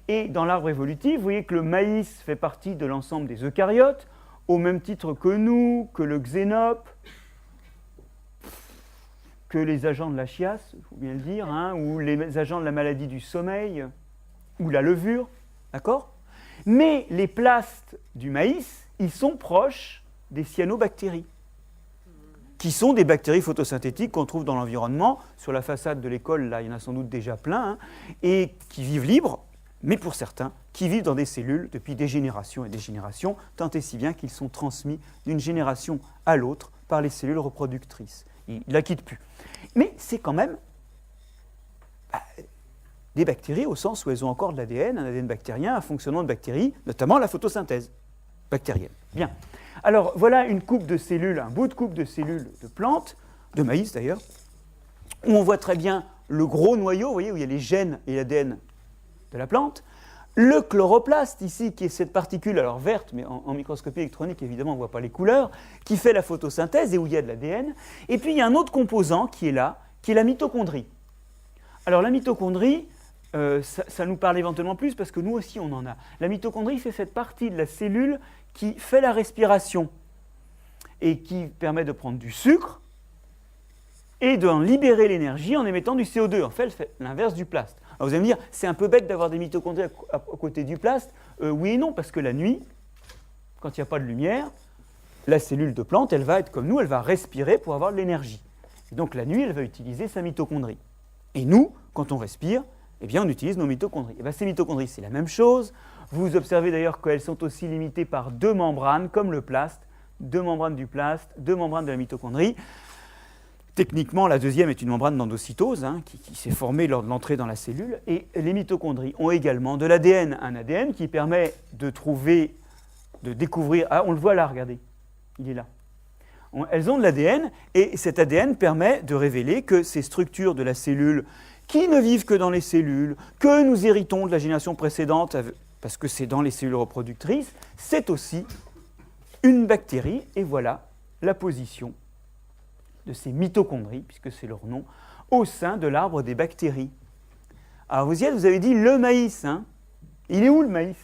Et dans l'arbre évolutif, vous voyez que le maïs fait partie de l'ensemble des eucaryotes, au même titre que nous, que le xénope, que les agents de la chiasse, il faut bien le dire, hein, ou les agents de la maladie du sommeil, ou la levure, d'accord ? Mais les plastes du maïs, ils sont proches des cyanobactéries, qui sont des bactéries photosynthétiques qu'on trouve dans l'environnement. Sur la façade de l'école, là, il y en a sans doute déjà plein, hein, et qui vivent libres, mais pour certains, qui vivent dans des cellules depuis des générations et des générations, tant et si bien qu'ils sont transmis d'une génération à l'autre par les cellules reproductrices. Ils ne la quittent plus. Mais c'est quand même des bactéries au sens où elles ont encore de l'ADN, un ADN bactérien, un fonctionnement de bactéries, notamment la photosynthèse bactérienne. Bien. Alors voilà une coupe de cellules, un bout de coupe de cellules de plantes, de maïs d'ailleurs, où on voit très bien le gros noyau, vous voyez, où il y a les gènes et l'ADN de la plante, le chloroplaste ici, qui est cette particule, alors verte, mais en microscopie électronique, évidemment, on ne voit pas les couleurs, qui fait la photosynthèse et où il y a de l'ADN. Et puis, il y a un autre composant qui est là, qui est la mitochondrie. Alors, la mitochondrie, ça nous parle éventuellement plus, parce que nous aussi, on en a. La mitochondrie, c'est cette partie de la cellule qui fait la respiration et qui permet de prendre du sucre et d'en libérer l'énergie en émettant du CO2. En fait, elle fait l'inverse du plast. Alors vous allez me dire, c'est un peu bête d'avoir des mitochondries à côté du plast. Oui et non, parce que la nuit, quand il n'y a pas de lumière, la cellule de plante, elle va être comme nous, elle va respirer pour avoir de l'énergie. Et donc la nuit, elle va utiliser sa mitochondrie. Et nous, quand on respire, eh bien, on utilise nos mitochondries. Et bien, ces mitochondries, c'est la même chose. Vous observez d'ailleurs qu'elles sont aussi limitées par deux membranes, comme le plast, deux membranes du plast, deux membranes de la mitochondrie. Techniquement, la deuxième est une membrane d'endocytose qui s'est formée lors de l'entrée dans la cellule. Et les mitochondries ont également de l'ADN, un ADN qui permet de découvrir... Ah, on le voit là, regardez, il est là. Elles ont de l'ADN et cet ADN permet de révéler que ces structures de la cellule qui ne vivent que dans les cellules, que nous héritons de la génération précédente, parce que c'est dans les cellules reproductrices, c'est aussi une bactérie. Et voilà la position de ces mitochondries, puisque c'est leur nom, au sein de l'arbre des bactéries. Alors vous y êtes, vous avez dit le maïs. Hein. Il est où le maïs?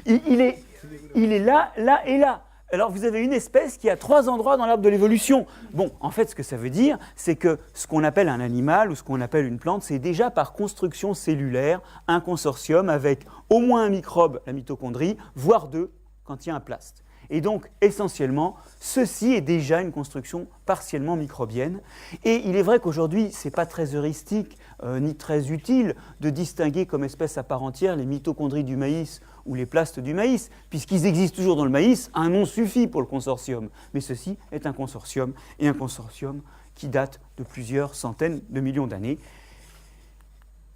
il est là, là et là. Alors vous avez une espèce qui a 3 endroits dans l'arbre de l'évolution. Bon, en fait, ce que ça veut dire, c'est que ce qu'on appelle un animal ou ce qu'on appelle une plante, c'est déjà par construction cellulaire un consortium avec au moins un microbe, la mitochondrie, voire 2 quand il y a un plast. Et donc, essentiellement, ceci est déjà une construction partiellement microbienne. Et il est vrai qu'aujourd'hui, ce n'est pas très heuristique ni très utile de distinguer comme espèce à part entière les mitochondries du maïs ou les plastes du maïs, puisqu'ils existent toujours dans le maïs, un nom suffit pour le consortium. Mais ceci est un consortium, et un consortium qui date de plusieurs centaines de millions d'années.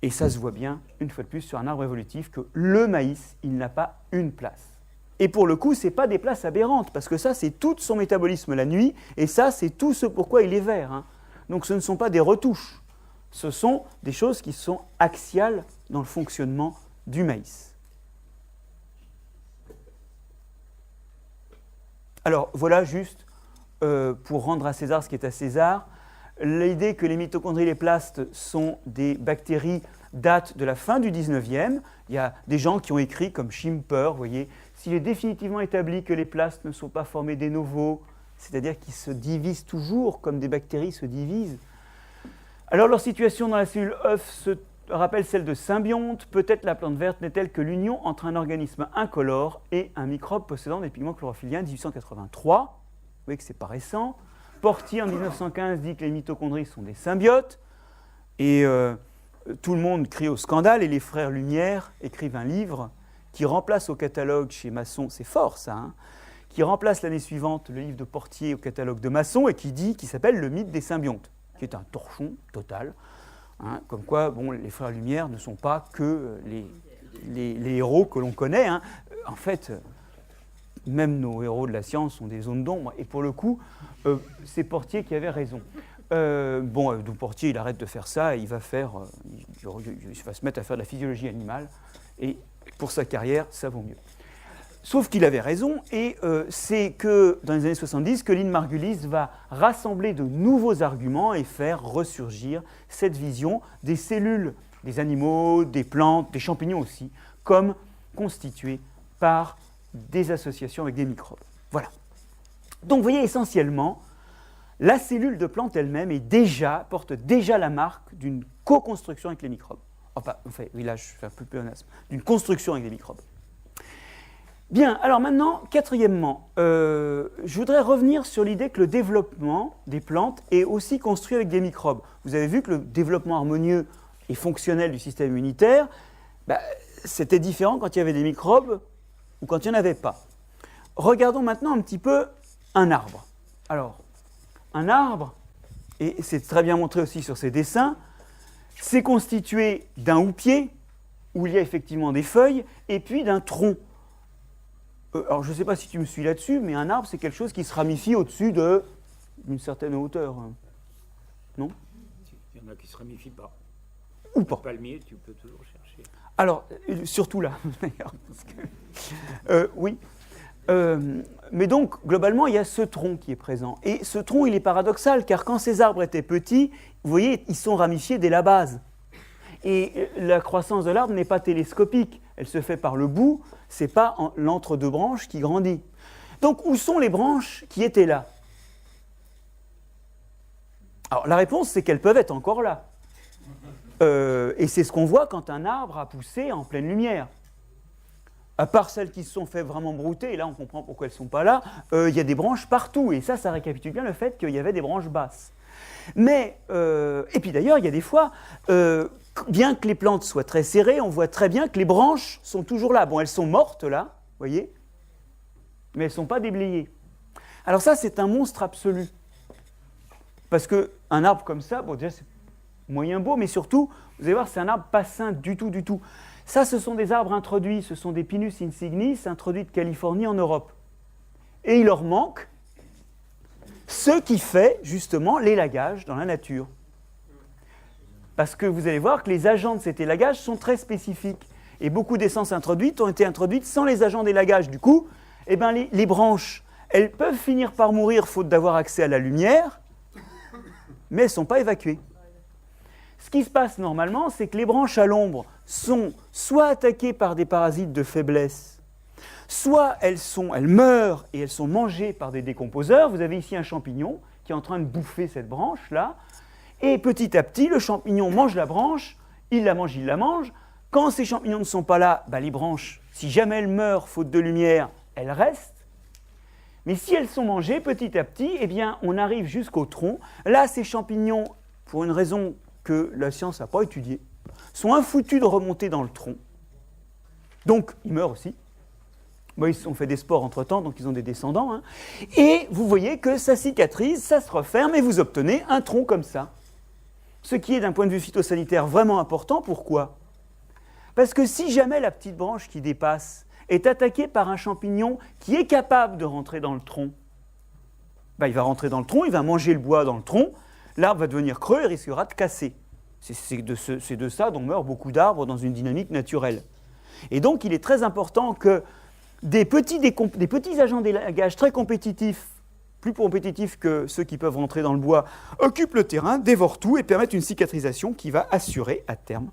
Et ça se voit bien, une fois de plus, sur un arbre évolutif, que le maïs, il n'a pas une place. Et pour le coup, ce n'est pas des places aberrantes, parce que ça, c'est tout son métabolisme la nuit, et ça, c'est tout ce pourquoi il est vert. Hein. Donc ce ne sont pas des retouches, ce sont des choses qui sont axiales dans le fonctionnement du maïs. Alors voilà juste, pour rendre à César ce qui est à César, l'idée que les mitochondries et les plastes sont des bactéries date de la fin du 19e. Il y a des gens qui ont écrit comme Schimper, vous voyez, s'il est définitivement établi que les plastes ne sont pas formés de novo, c'est-à-dire qu'ils se divisent toujours comme des bactéries se divisent, alors leur situation dans la cellule œuf se rappelle celle de symbionte. Peut-être la plante verte n'est-elle que l'union entre un organisme incolore et un microbe possédant des pigments chlorophylliens, 1883. Vous voyez que ce n'est pas récent. Portier, en 1915, dit que les mitochondries sont des symbiotes. Et tout le monde crie au scandale. Et les frères Lumière écrivent un livre qui remplace au catalogue chez Masson, c'est fort ça, hein, qui remplace l'année suivante le livre de Portier au catalogue de Masson et qui s'appelle Le mythe des symbiontes, qui est un torchon total. Hein, comme quoi, bon, les frères Lumière ne sont pas que les héros que l'on connaît. Hein. En fait, même nos héros de la science sont des zones d'ombre. Et pour le coup, c'est Portier qui avait raison. Donc Portier, il arrête de faire ça et il va se mettre à faire de la physiologie animale. Et pour sa carrière, ça vaut mieux. Sauf qu'il avait raison, et c'est que dans les années 70 que Lynn Margulis va rassembler de nouveaux arguments et faire ressurgir cette vision des cellules des animaux, des plantes, des champignons aussi, comme constituées par des associations avec des microbes. Voilà. Donc vous voyez, essentiellement, la cellule de plante elle-même porte déjà la marque d'une co-construction avec les microbes. Enfin, oui, là je fais un peu pléonasme, d'une construction avec les microbes. Bien, alors maintenant, quatrièmement, je voudrais revenir sur l'idée que le développement des plantes est aussi construit avec des microbes. Vous avez vu que le développement harmonieux et fonctionnel du système immunitaire, c'était différent quand il y avait des microbes ou quand il n'y en avait pas. Regardons maintenant un petit peu un arbre. Alors, un arbre, et c'est très bien montré aussi sur ces dessins, c'est constitué d'un houppier, où il y a effectivement des feuilles, et puis d'un tronc. Alors, je ne sais pas si tu me suis là-dessus, mais un arbre, c'est quelque chose qui se ramifie au-dessus d'une certaine hauteur. Non ? Il y en a qui ne se ramifient pas. Ou pas. Le palmier, tu peux toujours chercher. Alors, surtout là, d'ailleurs. Oui. Mais donc, globalement, il y a ce tronc qui est présent. Et ce tronc, il est paradoxal, car quand ces arbres étaient petits, vous voyez, ils sont ramifiés dès la base. Et la croissance de l'arbre n'est pas télescopique. Elle se fait par le bout, ce n'est pas l'entre-deux branches qui grandit. Donc, où sont les branches qui étaient là ? Alors, la réponse, c'est qu'elles peuvent être encore là. Et c'est ce qu'on voit quand un arbre a poussé en pleine lumière. À part celles qui se sont fait vraiment brouter, et là on comprend pourquoi elles ne sont pas là, il y a des branches partout, et ça récapitule bien le fait qu'il y avait des branches basses. Mais, et puis d'ailleurs, il y a des fois, bien que les plantes soient très serrées, on voit très bien que les branches sont toujours là. Bon, elles sont mortes là, vous voyez, mais elles ne sont pas déblayées. Alors ça, c'est un monstre absolu. Parce qu'un arbre comme ça, bon déjà c'est moyen beau, mais surtout, vous allez voir, c'est un arbre pas sain du tout, du tout. Ça, ce sont des arbres introduits, ce sont des Pinus insignis introduits de Californie en Europe. Et il leur manque ce qui fait justement l'élagage dans la nature. Parce que vous allez voir que les agents de cet élagage sont très spécifiques. Et beaucoup d'essences introduites ont été introduites sans les agents d'élagage. Du coup, eh ben, les branches, elles peuvent finir par mourir faute d'avoir accès à la lumière, mais elles ne sont pas évacuées. Ce qui se passe normalement, c'est que les branches à l'ombre sont soit attaquées par des parasites de faiblesse, soit elles meurent et elles sont mangées par des décomposeurs. Vous avez ici un champignon qui est en train de bouffer cette branche-là, et petit à petit, le champignon mange la branche, il la mange. Quand ces champignons ne sont pas là, les branches, si jamais elles meurent faute de lumière, elles restent. Mais si elles sont mangées, petit à petit, eh bien, on arrive jusqu'au tronc. Là, ces champignons, pour une raison que la science n'a pas étudiée, sont infoutus de remonter dans le tronc. Donc, ils meurent aussi. Ils ont fait des spores entre-temps, donc ils ont des descendants. Hein. Et vous voyez que ça cicatrise, ça se referme, et vous obtenez un tronc comme ça. Ce qui est, d'un point de vue phytosanitaire, vraiment important. Pourquoi ? Parce que si jamais la petite branche qui dépasse est attaquée par un champignon qui est capable de rentrer dans le tronc, il va rentrer dans le tronc, il va manger le bois dans le tronc, l'arbre va devenir creux et risquera de casser. C'est de ça dont meurent beaucoup d'arbres dans une dynamique naturelle. Et donc, il est très important que des petits agents d'élagage très compétitifs, plus compétitifs que ceux qui peuvent rentrer dans le bois, occupent le terrain, dévorent tout et permettent une cicatrisation qui va assurer à terme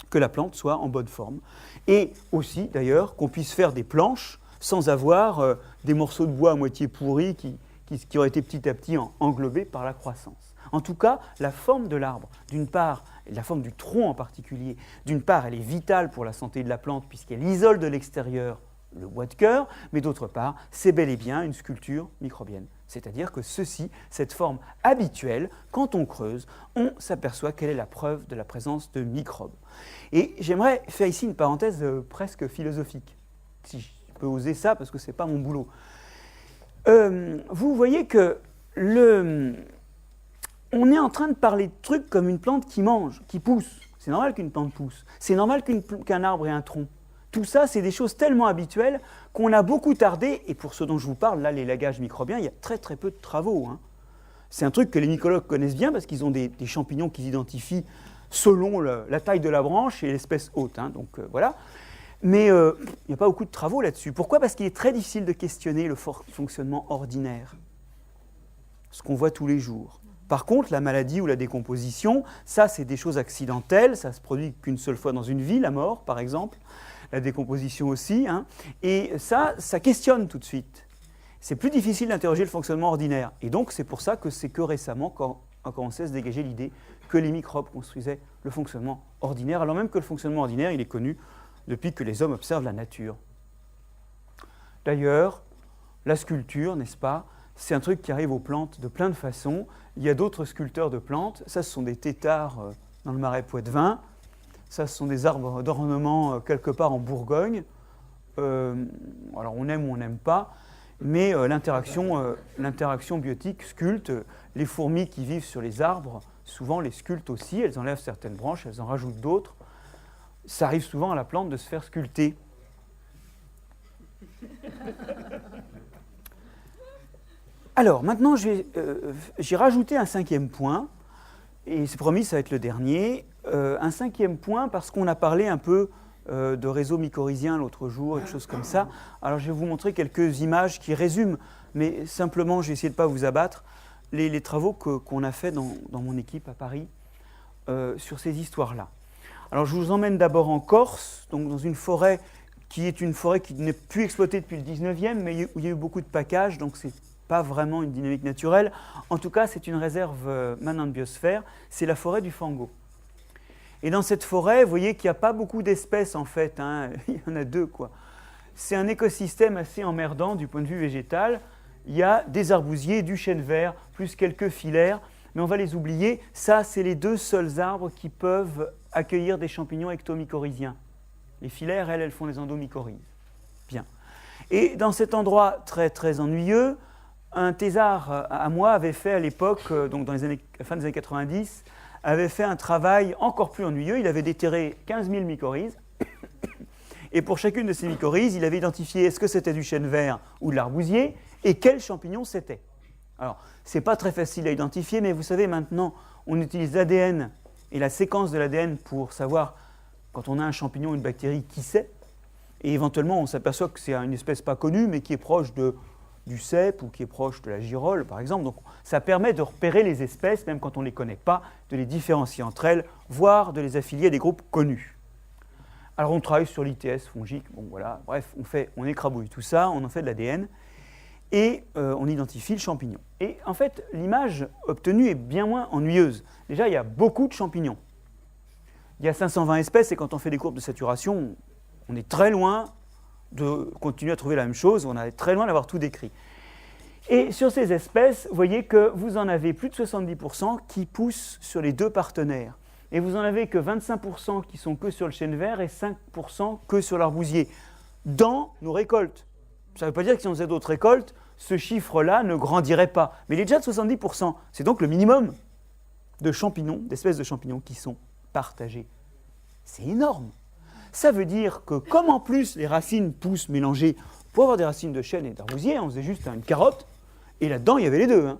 que la plante soit en bonne forme. Et aussi, d'ailleurs, qu'on puisse faire des planches sans avoir des morceaux de bois à moitié pourris qui auraient été petit à petit englobés par la croissance. En tout cas, la forme de l'arbre, d'une part, et la forme du tronc en particulier, d'une part, elle est vitale pour la santé de la plante puisqu'elle isole de l'extérieur le bois de cœur, mais d'autre part, c'est bel et bien une sculpture microbienne. C'est-à-dire que cette forme habituelle, quand on creuse, on s'aperçoit qu'elle est la preuve de la présence de microbes. Et j'aimerais faire ici une parenthèse presque philosophique, si je peux oser ça, parce que ce n'est pas mon boulot. Vous voyez que on est en train de parler de trucs comme une plante qui mange, qui pousse. C'est normal qu'une plante pousse. C'est normal qu'un arbre ait un tronc. Tout ça, c'est des choses tellement habituelles qu'on a beaucoup tardé, et pour ce dont je vous parle, là, l'élagage microbien, il y a très très peu de travaux. Hein. C'est un truc que les mycologues connaissent bien parce qu'ils ont des champignons qu'ils identifient selon la taille de la branche et l'espèce hôte. Hein. Donc voilà. Mais il n'y a pas beaucoup de travaux là-dessus. Pourquoi? Parce qu'il est très difficile de questionner le fonctionnement ordinaire, ce qu'on voit tous les jours. Par contre, la maladie ou la décomposition, ça, c'est des choses accidentelles, ça se produit qu'une seule fois dans une vie, la mort, par exemple, la décomposition aussi, hein. Et ça questionne tout de suite. C'est plus difficile d'interroger le fonctionnement ordinaire. Et donc, c'est pour ça que c'est que récemment qu'on a commencé à se dégager l'idée que les microbes construisaient le fonctionnement ordinaire, alors même que le fonctionnement ordinaire, il est connu depuis que les hommes observent la nature. D'ailleurs, la sculpture, n'est-ce pas, c'est un truc qui arrive aux plantes de plein de façons. Il y a d'autres sculpteurs de plantes. Ça, ce sont des têtards dans le marais Poitevin. Ça, ce sont des arbres d'ornement quelque part en Bourgogne. Alors, on aime ou on n'aime pas. Mais l'interaction biotique sculpte. Les fourmis qui vivent sur les arbres, souvent les sculptent aussi. Elles enlèvent certaines branches, elles en rajoutent d'autres. Ça arrive souvent à la plante de se faire sculpter. Alors, maintenant, j'ai rajouté un 5e point, et c'est promis, ça va être le dernier. Un 5e point parce qu'on a parlé un peu de réseaux mycorhiziens l'autre jour, et des choses comme ça. Alors, je vais vous montrer quelques images qui résument, mais simplement, je vais essayer de ne pas vous abattre, les travaux qu'on a faits dans mon équipe à Paris sur ces histoires-là. Alors, je vous emmène d'abord en Corse, donc dans une forêt qui est une forêt qui n'est plus exploitée depuis le 19e, mais où il y a eu beaucoup de packages, donc c'est pas vraiment une dynamique naturelle. En tout cas, c'est une réserve maintenant de biosphère, c'est la forêt du Fango. Et dans cette forêt, vous voyez qu'il n'y a pas beaucoup d'espèces en fait, hein. Il y en a 2 quoi. C'est un écosystème assez emmerdant du point de vue végétal. Il y a des arbousiers, du chêne vert, plus quelques filaires, mais on va les oublier. Ça, c'est les 2 seuls arbres qui peuvent accueillir des champignons ectomycorhiziens. Les filaires, elles font des endomycorhizes. Bien. Et dans cet endroit très très ennuyeux, un thésard à moi avait fait à l'époque, donc dans la fin des années 90, avait fait un travail encore plus ennuyeux. Il avait déterré 15 000 mycorhizes. Et pour chacune de ces mycorhizes, il avait identifié est-ce que c'était du chêne vert ou de l'arbousier et quel champignon c'était. Alors, ce n'est pas très facile à identifier, mais vous savez, maintenant, on utilise l'ADN et la séquence de l'ADN pour savoir, quand on a un champignon ou une bactérie, qui c'est. Et éventuellement, on s'aperçoit que c'est une espèce pas connue, mais qui est proche du cèpe ou qui est proche de la girole, par exemple. Donc, ça permet de repérer les espèces, même quand on ne les connaît pas, de les différencier entre elles, voire de les affilier à des groupes connus. Alors, on travaille sur l'ITS fongique, bon voilà, bref, on écrabouille tout ça, on en fait de l'ADN, et on identifie le champignon. Et en fait, l'image obtenue est bien moins ennuyeuse. Déjà, il y a beaucoup de champignons. Il y a 520 espèces, et quand on fait des courbes de saturation, on est très loin de continuer à trouver la même chose, on est très loin d'avoir tout décrit. Et sur ces espèces, vous voyez que vous en avez plus de 70% qui poussent sur les 2 partenaires. Et vous en avez que 25% qui sont que sur le chêne vert et 5% que sur l'arbousier, dans nos récoltes. Ça ne veut pas dire que si on faisait d'autres récoltes, ce chiffre-là ne grandirait pas. Mais il est déjà de 70%. C'est donc le minimum de champignons, d'espèces de champignons qui sont partagés. C'est énorme. Ça veut dire que comme en plus les racines poussent mélangées, pour avoir des racines de chêne et d'arbousier, on faisait juste une carotte, et là-dedans il y avait les 2. Hein.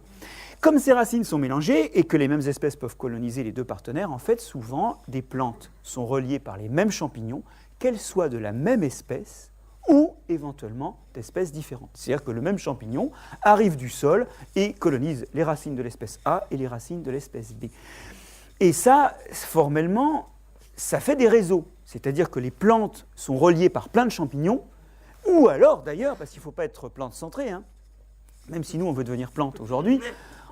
Comme ces racines sont mélangées et que les mêmes espèces peuvent coloniser les 2 partenaires, en fait souvent des plantes sont reliées par les mêmes champignons, qu'elles soient de la même espèce ou éventuellement d'espèces différentes. C'est-à-dire que le même champignon arrive du sol et colonise les racines de l'espèce A et les racines de l'espèce B. Et ça, formellement, ça fait des réseaux. C'est-à-dire que les plantes sont reliées par plein de champignons, ou alors d'ailleurs, parce qu'il ne faut pas être plante centrée, hein, même si nous on veut devenir plante aujourd'hui,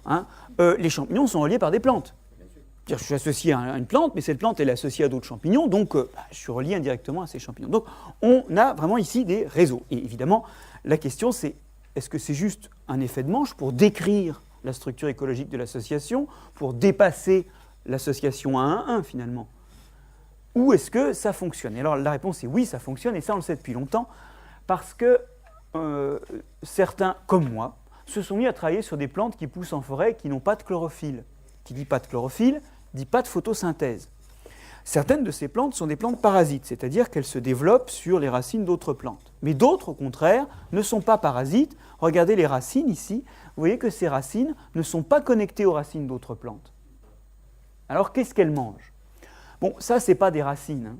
hein, les champignons sont reliés par des plantes. C'est-à-dire que je suis associé à une plante, mais cette plante elle est associée à d'autres champignons, donc je suis relié indirectement à ces champignons. Donc on a vraiment ici des réseaux. Et évidemment, la question c'est, est-ce que c'est juste un effet de manche pour décrire la structure écologique de l'association, pour dépasser l'association 1 à 1 finalement? Ou est-ce que ça fonctionne? Et alors la réponse est oui, ça fonctionne, et ça on le sait depuis longtemps, parce que certains, comme moi, se sont mis à travailler sur des plantes qui poussent en forêt qui n'ont pas de chlorophylle. Qui dit pas de chlorophylle, dit pas de photosynthèse. Certaines de ces plantes sont des plantes parasites, c'est-à-dire qu'elles se développent sur les racines d'autres plantes. Mais d'autres, au contraire, ne sont pas parasites. Regardez les racines ici, vous voyez que ces racines ne sont pas connectées aux racines d'autres plantes. Alors qu'est-ce qu'elles mangent? Bon, ça, ce n'est pas des racines.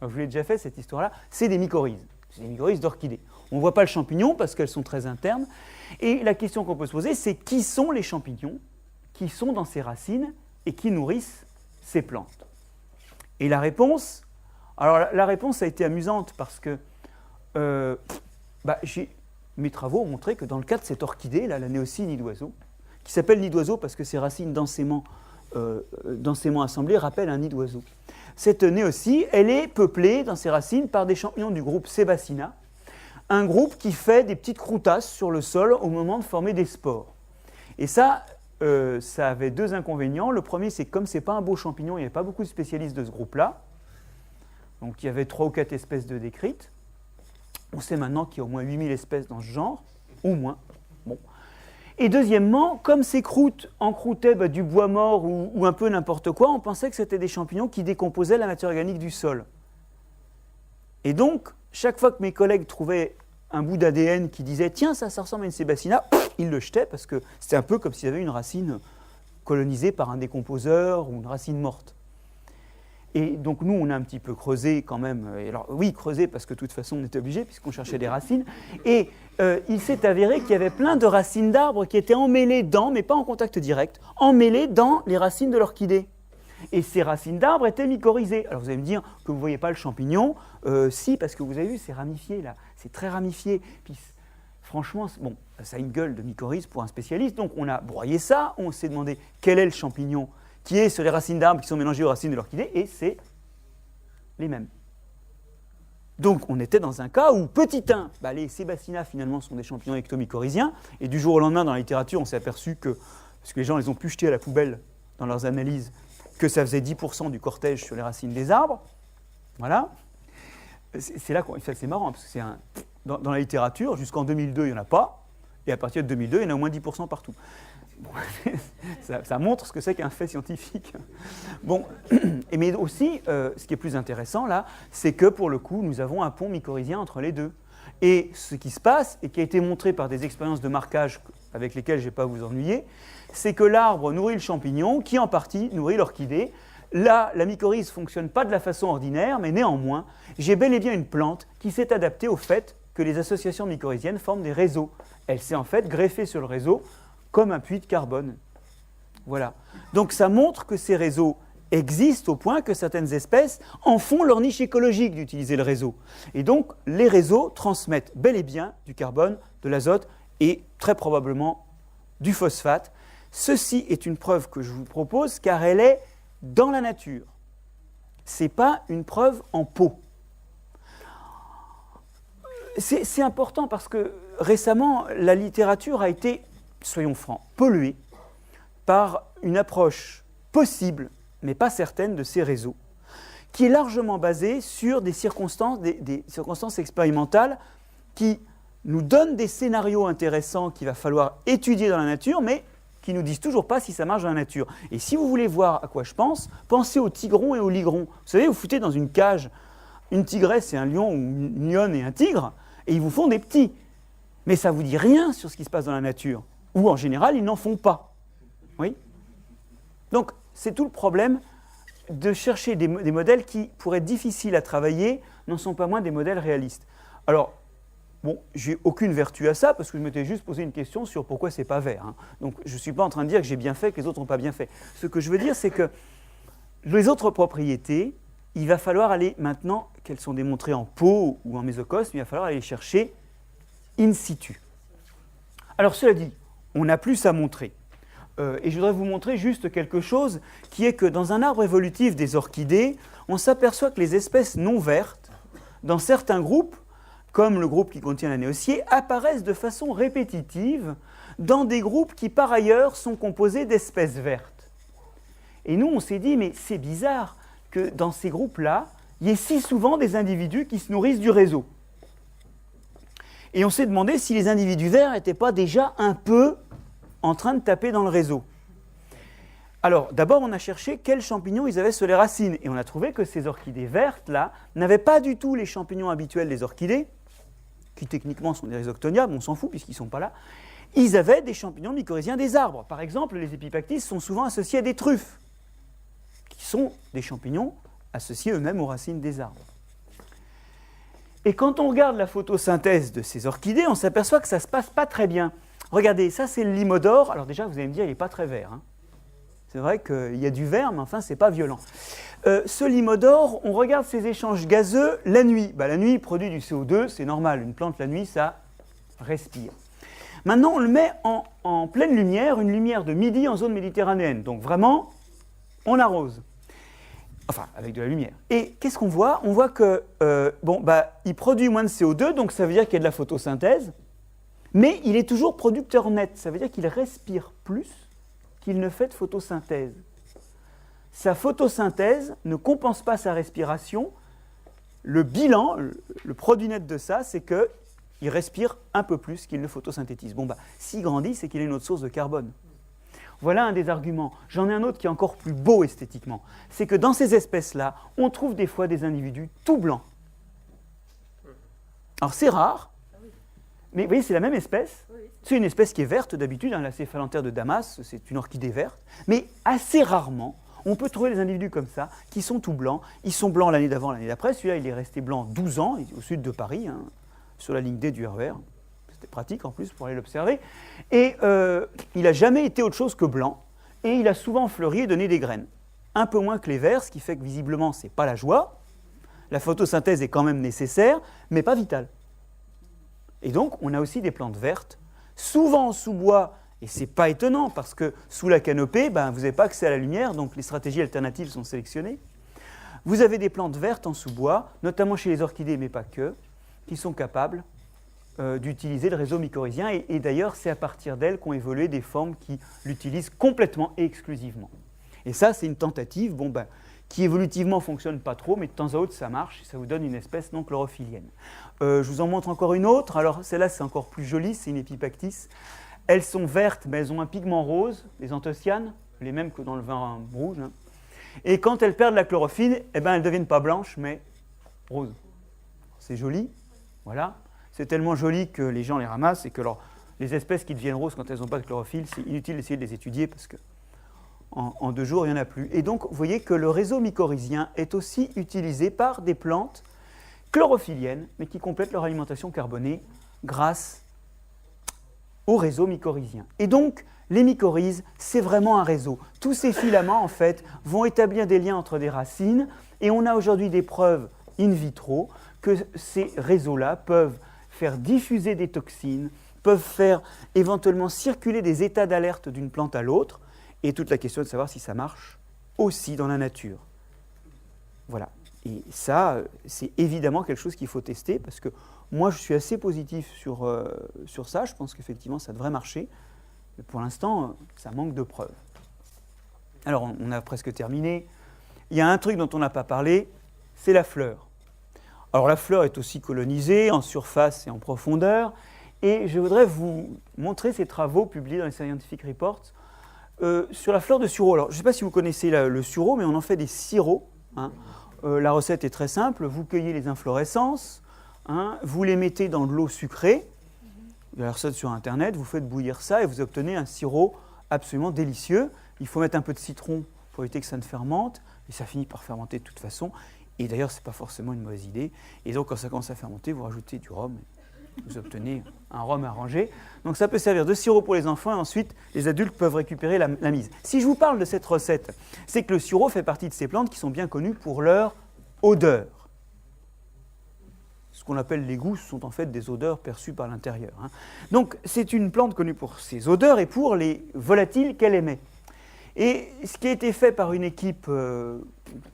Hein. je vous l'ai déjà fait cette histoire-là, c'est des mycorhizes. C'est des mycorhizes d'orchidées. On ne voit pas le champignon parce qu'elles sont très internes. Et la question qu'on peut se poser, c'est qui sont les champignons qui sont dans ces racines et qui nourrissent ces plantes? Et la réponse, alors la réponse a été amusante parce que mes travaux ont montré que dans le cas de cette orchidée, là, la Néocie nid d'oiseau, qui s'appelle nid d'oiseau parce que ses racines densément assemblées rappellent un nid d'oiseau. Cette Néocie, elle est peuplée dans ses racines par des champignons du groupe Sebacina, un groupe qui fait des petites croûtasses sur le sol au moment de former des spores. Et ça avait deux inconvénients. Le premier, c'est que comme ce n'est pas un beau champignon, il n'y avait pas beaucoup de spécialistes de ce groupe-là. Donc il y avait 3 ou 4 espèces de décrites. On sait maintenant qu'il y a au moins 8000 espèces dans ce genre, au moins. Bon. Et deuxièmement, comme ces croûtes encroûtaient du bois mort ou un peu n'importe quoi, on pensait que c'était des champignons qui décomposaient la matière organique du sol. Et donc, chaque fois que mes collègues trouvaient un bout d'ADN qui disait « Tiens, ça ressemble à une Sebacina », ils le jetaient parce que c'était un peu comme s'il y avait une racine colonisée par un décomposeur ou une racine morte. Et donc nous, on a un petit peu creusé quand même. Alors oui, creusé parce que de toute façon, on était obligé puisqu'on cherchait des racines. Et il s'est avéré qu'il y avait plein de racines d'arbres qui étaient emmêlées dans, mais pas en contact direct, emmêlées dans les racines de l'orchidée. Et ces racines d'arbres étaient mycorhizées. Alors vous allez me dire que vous ne voyez pas le champignon. Si, parce que vous avez vu, c'est ramifié là. C'est très ramifié. Puis franchement, bon, ça a une gueule de mycorhize pour un spécialiste. Donc on a broyé ça, on s'est demandé quel est le champignon qui est sur les racines d'arbres qui sont mélangées aux racines de l'orchidée, et c'est les mêmes. Donc on était dans un cas où, petit 1, les Sebacina finalement sont des champignons ectomycorhiziens, et du jour au lendemain dans la littérature on s'est aperçu que, parce que les gens les ont pu jeter à la poubelle dans leurs analyses, que ça faisait 10% du cortège sur les racines des arbres. Voilà. C'est là c'est marrant, parce que dans la littérature, jusqu'en 2002 il n'y en a pas, et à partir de 2002 il y en a au moins 10% partout. Bon, ça montre ce que c'est qu'un fait scientifique. Bon, mais aussi, ce qui est plus intéressant là, c'est que pour le coup, nous avons un pont mycorhizien entre les deux. Et ce qui se passe, et qui a été montré par des expériences de marquage avec lesquelles je ne vais pas vous ennuyer, c'est que l'arbre nourrit le champignon, qui en partie nourrit l'orchidée. Là, la mycorhize ne fonctionne pas de la façon ordinaire, mais néanmoins, j'ai bel et bien une plante qui s'est adaptée au fait que les associations mycorhiziennes forment des réseaux. Elle s'est en fait greffée sur le réseau comme un puits de carbone. Voilà. Donc ça montre que ces réseaux existent au point que certaines espèces en font leur niche écologique d'utiliser le réseau. Et donc les réseaux transmettent bel et bien du carbone, de l'azote et très probablement du phosphate. Ceci est une preuve que je vous propose car elle est dans la nature. Ce n'est pas une preuve en pot. C'est important parce que récemment, la littérature a été, soyons francs, polluée par une approche possible, mais pas certaine, de ces réseaux, qui est largement basée sur des circonstances expérimentales qui nous donnent des scénarios intéressants qu'il va falloir étudier dans la nature, mais qui ne nous disent toujours pas si ça marche dans la nature. Et si vous voulez voir à quoi je pense, pensez aux tigrons et aux ligrons. Vous savez, vous foutez dans une cage une tigresse et un lion, ou une lionne et un tigre, et ils vous font des petits. Mais ça ne vous dit rien sur ce qui se passe dans la nature. Ou en général, ils n'en font pas. Oui ? Donc, c'est tout le problème de chercher des modèles qui, pour être difficiles à travailler, n'en sont pas moins des modèles réalistes. Alors, bon, j'ai aucune vertu à ça, parce que je m'étais juste posé une question sur pourquoi c'est pas vert. Hein. Donc, je ne suis pas en train de dire que j'ai bien fait, que les autres n'ont pas bien fait. Ce que je veux dire, c'est que les autres propriétés, il va falloir aller maintenant, qu'elles sont démontrées en pot ou en mésocosme, il va falloir aller les chercher in situ. Alors, cela dit, on a plus à montrer. Et je voudrais vous montrer juste quelque chose qui est que dans un arbre évolutif des orchidées, on s'aperçoit que les espèces non vertes, dans certains groupes, comme le groupe qui contient la néocier, apparaissent de façon répétitive dans des groupes qui par ailleurs sont composés d'espèces vertes. Et nous on s'est dit, mais c'est bizarre que dans ces groupes-là, il y ait si souvent des individus qui se nourrissent du réseau. Et on s'est demandé si les individus verts n'étaient pas déjà un peu en train de taper dans le réseau. Alors, d'abord, on a cherché quels champignons ils avaient sur les racines. Et on a trouvé que ces orchidées vertes-là n'avaient pas du tout les champignons habituels des orchidées, qui techniquement sont des rhizoctonia, mais on s'en fout puisqu'ils ne sont pas là. Ils avaient des champignons mycorhiziens des arbres. Par exemple, les épipactis sont souvent associés à des truffes, qui sont des champignons associés eux-mêmes aux racines des arbres. Et quand on regarde la photosynthèse de ces orchidées, on s'aperçoit que ça ne se passe pas très bien. Regardez, ça c'est le limodore. Alors déjà, vous allez me dire, il n'est pas très vert. Hein. C'est vrai qu'il y a du vert, mais enfin, ce n'est pas violent. Ce limodore, on regarde ses échanges gazeux la nuit. La nuit, il produit du CO2, c'est normal. Une plante, la nuit, ça respire. Maintenant, on le met en pleine lumière, une lumière de midi en zone méditerranéenne. Donc vraiment, on arrose. Enfin, avec de la lumière. Et qu'est-ce qu'on voit? On voit que, il produit moins de CO2, donc ça veut dire qu'il y a de la photosynthèse, mais il est toujours producteur net. Ça veut dire qu'il respire plus qu'il ne fait de photosynthèse. Sa photosynthèse ne compense pas sa respiration. Le bilan, le produit net de ça, c'est qu'il respire un peu plus qu'il ne photosynthétise. S'il grandit, c'est qu'il a une autre source de carbone. Voilà un des arguments. J'en ai un autre qui est encore plus beau esthétiquement. C'est que dans ces espèces-là, on trouve des fois des individus tout blancs. Alors c'est rare, mais vous voyez, c'est la même espèce. C'est une espèce qui est verte d'habitude, la Céphalanthère de Damas, c'est une orchidée verte. Mais assez rarement, on peut trouver des individus comme ça, qui sont tout blancs. Ils sont blancs l'année d'avant, l'année d'après. Celui-là, il est resté blanc 12 ans, au sud de Paris, sur la ligne D du RER. C'était pratique en plus pour aller l'observer. Et il n'a jamais été autre chose que blanc. Et il a souvent fleuri et donné des graines. Un peu moins que les verts, ce qui fait que visiblement, ce n'est pas la joie. La photosynthèse est quand même nécessaire, mais pas vitale. Et donc, on a aussi des plantes vertes, souvent en sous-bois, et ce n'est pas étonnant, parce que sous la canopée, vous n'avez pas accès à la lumière, donc les stratégies alternatives sont sélectionnées. Vous avez des plantes vertes en sous-bois, notamment chez les orchidées, mais pas que, qui sont capables d'utiliser le réseau mycorhizien, et d'ailleurs, c'est à partir d'elles qu'ont évolué des formes qui l'utilisent complètement et exclusivement. Et ça, c'est une tentative, qui évolutivement ne fonctionne pas trop, mais de temps à autre, ça marche, et ça vous donne une espèce non chlorophyllienne. Je vous en montre encore une autre. Alors, celle-là, c'est encore plus joli, c'est une épipactis. Elles sont vertes, mais elles ont un pigment rose, les anthocyanes, les mêmes que dans le vin rouge. Hein. Et quand elles perdent la chlorophylle, elles ne deviennent pas blanches, mais roses. C'est joli, voilà. C'est tellement joli que les gens les ramassent, et que les espèces qui deviennent roses quand elles n'ont pas de chlorophylle, c'est inutile d'essayer de les étudier, parce que en 2 jours, il n'y en a plus. Et donc, vous voyez que le réseau mycorhizien est aussi utilisé par des plantes chlorophylliennes, mais qui complètent leur alimentation carbonée grâce au réseau mycorhizien. Et donc, les mycorhizes, c'est vraiment un réseau. Tous ces filaments, en fait, vont établir des liens entre des racines, et on a aujourd'hui des preuves in vitro que ces réseaux-là peuvent faire diffuser des toxines, peuvent faire éventuellement circuler des états d'alerte d'une plante à l'autre, et toute la question est de savoir si ça marche aussi dans la nature. Voilà. Et ça, c'est évidemment quelque chose qu'il faut tester, parce que moi, je suis assez positif sur ça. Je pense qu'effectivement, ça devrait marcher. Mais pour l'instant, ça manque de preuves. Alors, on a presque terminé. Il y a un truc dont on n'a pas parlé, c'est la fleur. Alors, la fleur est aussi colonisée en surface et en profondeur. Et je voudrais vous montrer ces travaux publiés dans les Scientific Reports sur la fleur de sureau. Alors, je ne sais pas si vous connaissez le sureau, mais on en fait des sirops. Hein. La recette est très simple. Vous cueillez les inflorescences, vous les mettez dans de l'eau sucrée. Il y a la recette sur Internet. Vous faites bouillir ça et vous obtenez un sirop absolument délicieux. Il faut mettre un peu de citron pour éviter que ça ne fermente. Et ça finit par fermenter de toute façon. Et d'ailleurs, ce n'est pas forcément une mauvaise idée. Et donc, quand ça commence à fermenter, vous rajoutez du rhum. Vous obtenez un rhum arrangé. Donc ça peut servir de sirop pour les enfants, et ensuite les adultes peuvent récupérer la mise. Si je vous parle de cette recette, c'est que le sureau fait partie de ces plantes qui sont bien connues pour leur odeur. Ce qu'on appelle les goûts, ce sont en fait des odeurs perçues par l'intérieur. Hein. Donc c'est une plante connue pour ses odeurs et pour les volatiles qu'elle émet. Et ce qui a été fait par une équipe, je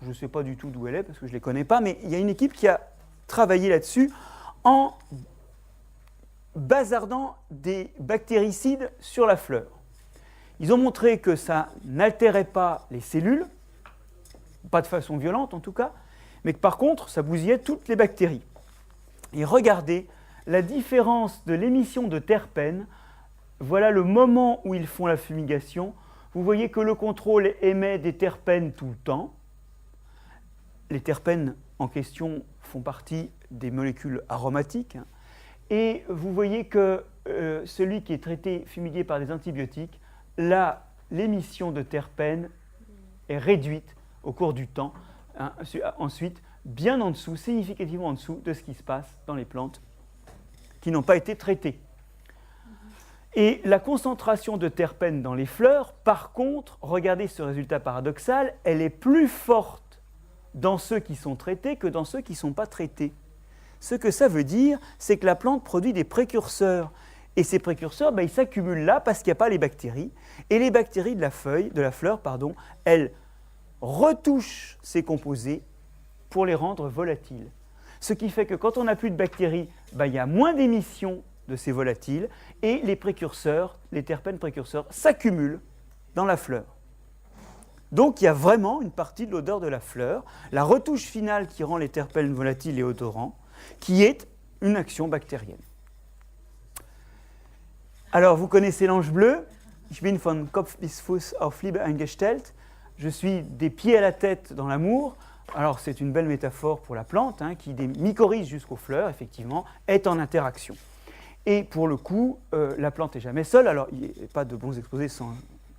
ne sais pas du tout d'où elle est parce que je ne les connais pas, mais il y a une équipe qui a travaillé là-dessus en bazardant des bactéricides sur la fleur. Ils ont montré que ça n'altérait pas les cellules, pas de façon violente en tout cas, mais que par contre, ça bousillait toutes les bactéries. Et regardez la différence de l'émission de terpènes. Voilà le moment où ils font la fumigation. Vous voyez que le contrôle émet des terpènes tout le temps. Les terpènes en question font partie des molécules aromatiques. Et vous voyez que celui qui est traité, fumigué par des antibiotiques, là, l'émission de terpènes est réduite au cours du temps. Hein, ensuite, bien en dessous, significativement en dessous de ce qui se passe dans les plantes qui n'ont pas été traitées. Et la concentration de terpènes dans les fleurs, par contre, regardez ce résultat paradoxal, elle est plus forte dans ceux qui sont traités que dans ceux qui ne sont pas traités. Ce que ça veut dire, c'est que la plante produit des précurseurs. Et ces précurseurs, ils s'accumulent là parce qu'il n'y a pas les bactéries. Et les bactéries de la fleur, elles retouchent ces composés pour les rendre volatiles. Ce qui fait que quand on n'a plus de bactéries, il y a moins d'émissions de ces volatiles et les précurseurs, les terpènes précurseurs, s'accumulent dans la fleur. Donc il y a vraiment une partie de l'odeur de la fleur, la retouche finale qui rend les terpènes volatiles et odorants, qui est une action bactérienne. Alors vous connaissez l'ange bleu, ich bin von Kopf bis Fuß auf Liebe eingestellt, je suis des pieds à la tête dans l'amour. Alors c'est une belle métaphore pour la plante, qui des mycorhizes jusqu'aux fleurs, effectivement, est en interaction. Et pour le coup, la plante n'est jamais seule. Alors, il n'y a pas de bons exposés sans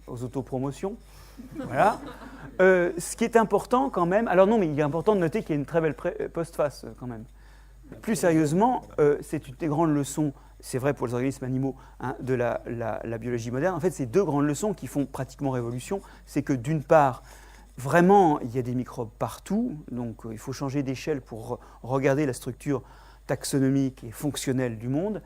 aux autopromotions. Voilà. Ce qui est important quand même... Alors non, mais il est important de noter qu'il y a une très belle postface quand même. Plus sérieusement, c'est une des grandes leçons, c'est vrai pour les organismes animaux, de la biologie moderne. En fait, c'est deux grandes leçons qui font pratiquement révolution. C'est que d'une part, vraiment, il y a des microbes partout. Donc, il faut changer d'échelle pour regarder la structure taxonomique et fonctionnelle du monde.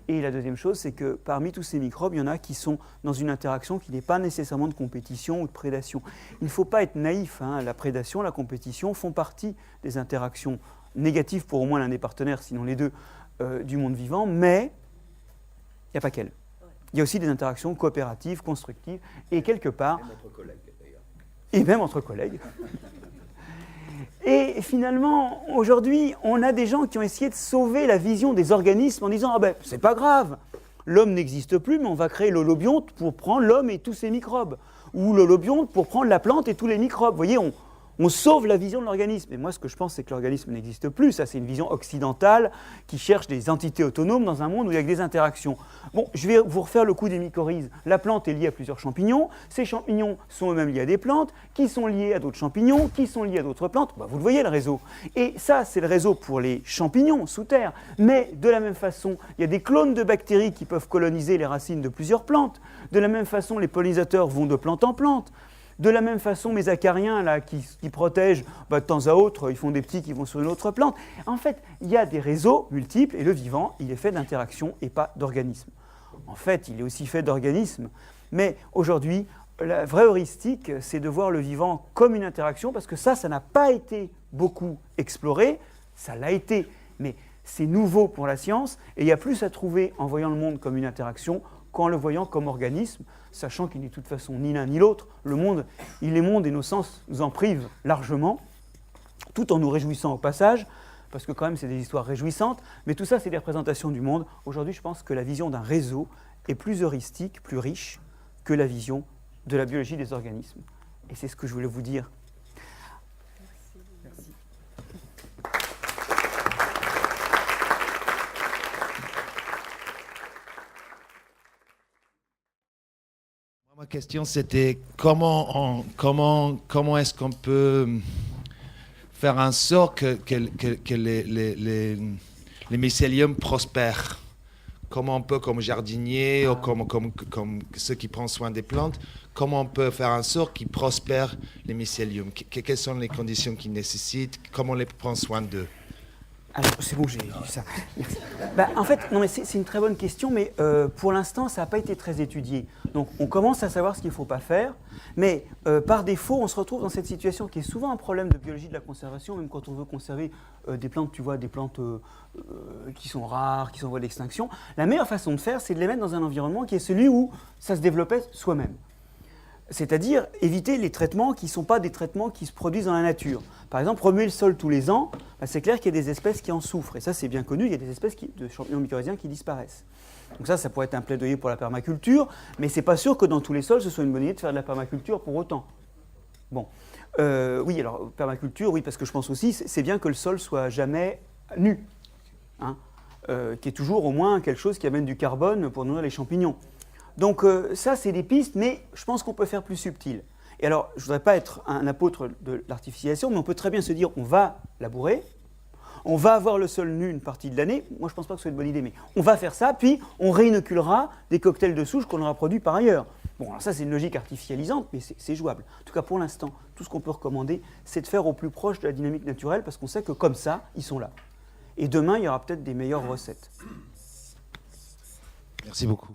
Et la deuxième chose, c'est que parmi tous ces microbes, il y en a qui sont dans une interaction qui n'est pas nécessairement de compétition ou de prédation. Il ne faut pas être naïf. La prédation, la compétition font partie des interactions négatives pour au moins l'un des partenaires, sinon les deux, du monde vivant, mais il n'y a pas qu'elles. Il y a aussi des interactions coopératives, constructives, et quelque part... Même entre collègues, d'ailleurs. Et même entre collègues. Et finalement, aujourd'hui, on a des gens qui ont essayé de sauver la vision des organismes en disant « Ah ben, c'est pas grave, l'homme n'existe plus, mais on va créer l'holobionte pour prendre l'homme et tous ses microbes. » Ou l'holobionte pour prendre la plante et tous les microbes. Vous voyez, on sauve la vision de l'organisme. Et moi, ce que je pense, c'est que l'organisme n'existe plus. Ça, c'est une vision occidentale qui cherche des entités autonomes dans un monde où il y a que des interactions. Bon, je vais vous refaire le coup des mycorhizes. La plante est liée à plusieurs champignons. Ces champignons sont eux-mêmes liés à des plantes, qui sont liés à d'autres champignons, qui sont liés à d'autres plantes. Vous le voyez, le réseau. Et ça, c'est le réseau pour les champignons sous terre. Mais de la même façon, il y a des clones de bactéries qui peuvent coloniser les racines de plusieurs plantes. De la même façon, les pollinisateurs vont de plante en plante. De la même façon, mes acariens là, qui protègent, de temps à autre, ils font des petits qui vont sur une autre plante. En fait, il y a des réseaux multiples et le vivant, il est fait d'interactions et pas d'organismes. En fait, il est aussi fait d'organismes. Mais aujourd'hui, la vraie heuristique, c'est de voir le vivant comme une interaction, parce que ça n'a pas été beaucoup exploré, ça l'a été, mais c'est nouveau pour la science, et il y a plus à trouver en voyant le monde comme une interaction qu'en le voyant comme organisme, sachant qu'il n'est de toute façon ni l'un ni l'autre. Le monde, il est monde et nos sens nous en privent largement, tout en nous réjouissant au passage, parce que quand même c'est des histoires réjouissantes, mais tout ça c'est des représentations du monde. Aujourd'hui, je pense que la vision d'un réseau est plus heuristique, plus riche que la vision de la biologie des organismes. Et c'est ce que je voulais vous dire. Merci. Ma question, c'était comment est-ce qu'on peut faire en sorte que les mycéliums prospèrent? Comment on peut, comme jardinier ou comme ceux qui prennent soin des plantes, comment on peut faire en sorte qu'ils prospèrent, les mycéliums? Quelles sont les conditions qu'ils nécessitent? Comment on les prend soin d'eux? Alors, c'est bon, j'ai vu ça. Merci. En fait, non, mais c'est une très bonne question, mais pour l'instant, ça n'a pas été très étudié. Donc, on commence à savoir ce qu'il ne faut pas faire, mais par défaut, on se retrouve dans cette situation qui est souvent un problème de biologie de la conservation, même quand on veut conserver des plantes, tu vois, des plantes qui sont rares, qui sont en voie d'extinction. La meilleure façon de faire, c'est de les mettre dans un environnement qui est celui où ça se développait soi-même. C'est-à-dire éviter les traitements qui ne sont pas des traitements qui se produisent dans la nature. Par exemple, remuer le sol tous les ans, c'est clair qu'il y a des espèces qui en souffrent. Et ça, c'est bien connu, il y a des espèces de champignons mycorhiziens qui disparaissent. Donc ça pourrait être un plaidoyer pour la permaculture, mais ce n'est pas sûr que dans tous les sols, ce soit une bonne idée de faire de la permaculture pour autant. Bon, oui, alors permaculture, oui, parce que je pense aussi, c'est bien que le sol soit jamais nu, qui est toujours au moins quelque chose qui amène du carbone pour nourrir les champignons. Donc ça, c'est des pistes, mais je pense qu'on peut faire plus subtil. Et alors, je ne voudrais pas être un apôtre de l'artificialisation, mais on peut très bien se dire, on va labourer, on va avoir le sol nu une partie de l'année. Moi, je ne pense pas que ce soit une bonne idée, mais on va faire ça, puis on réinoculera des cocktails de souche qu'on aura produits par ailleurs. Bon, alors ça, c'est une logique artificialisante, mais c'est jouable. En tout cas, pour l'instant, tout ce qu'on peut recommander, c'est de faire au plus proche de la dynamique naturelle, parce qu'on sait que comme ça, ils sont là. Et demain, il y aura peut-être des meilleures recettes. Merci beaucoup.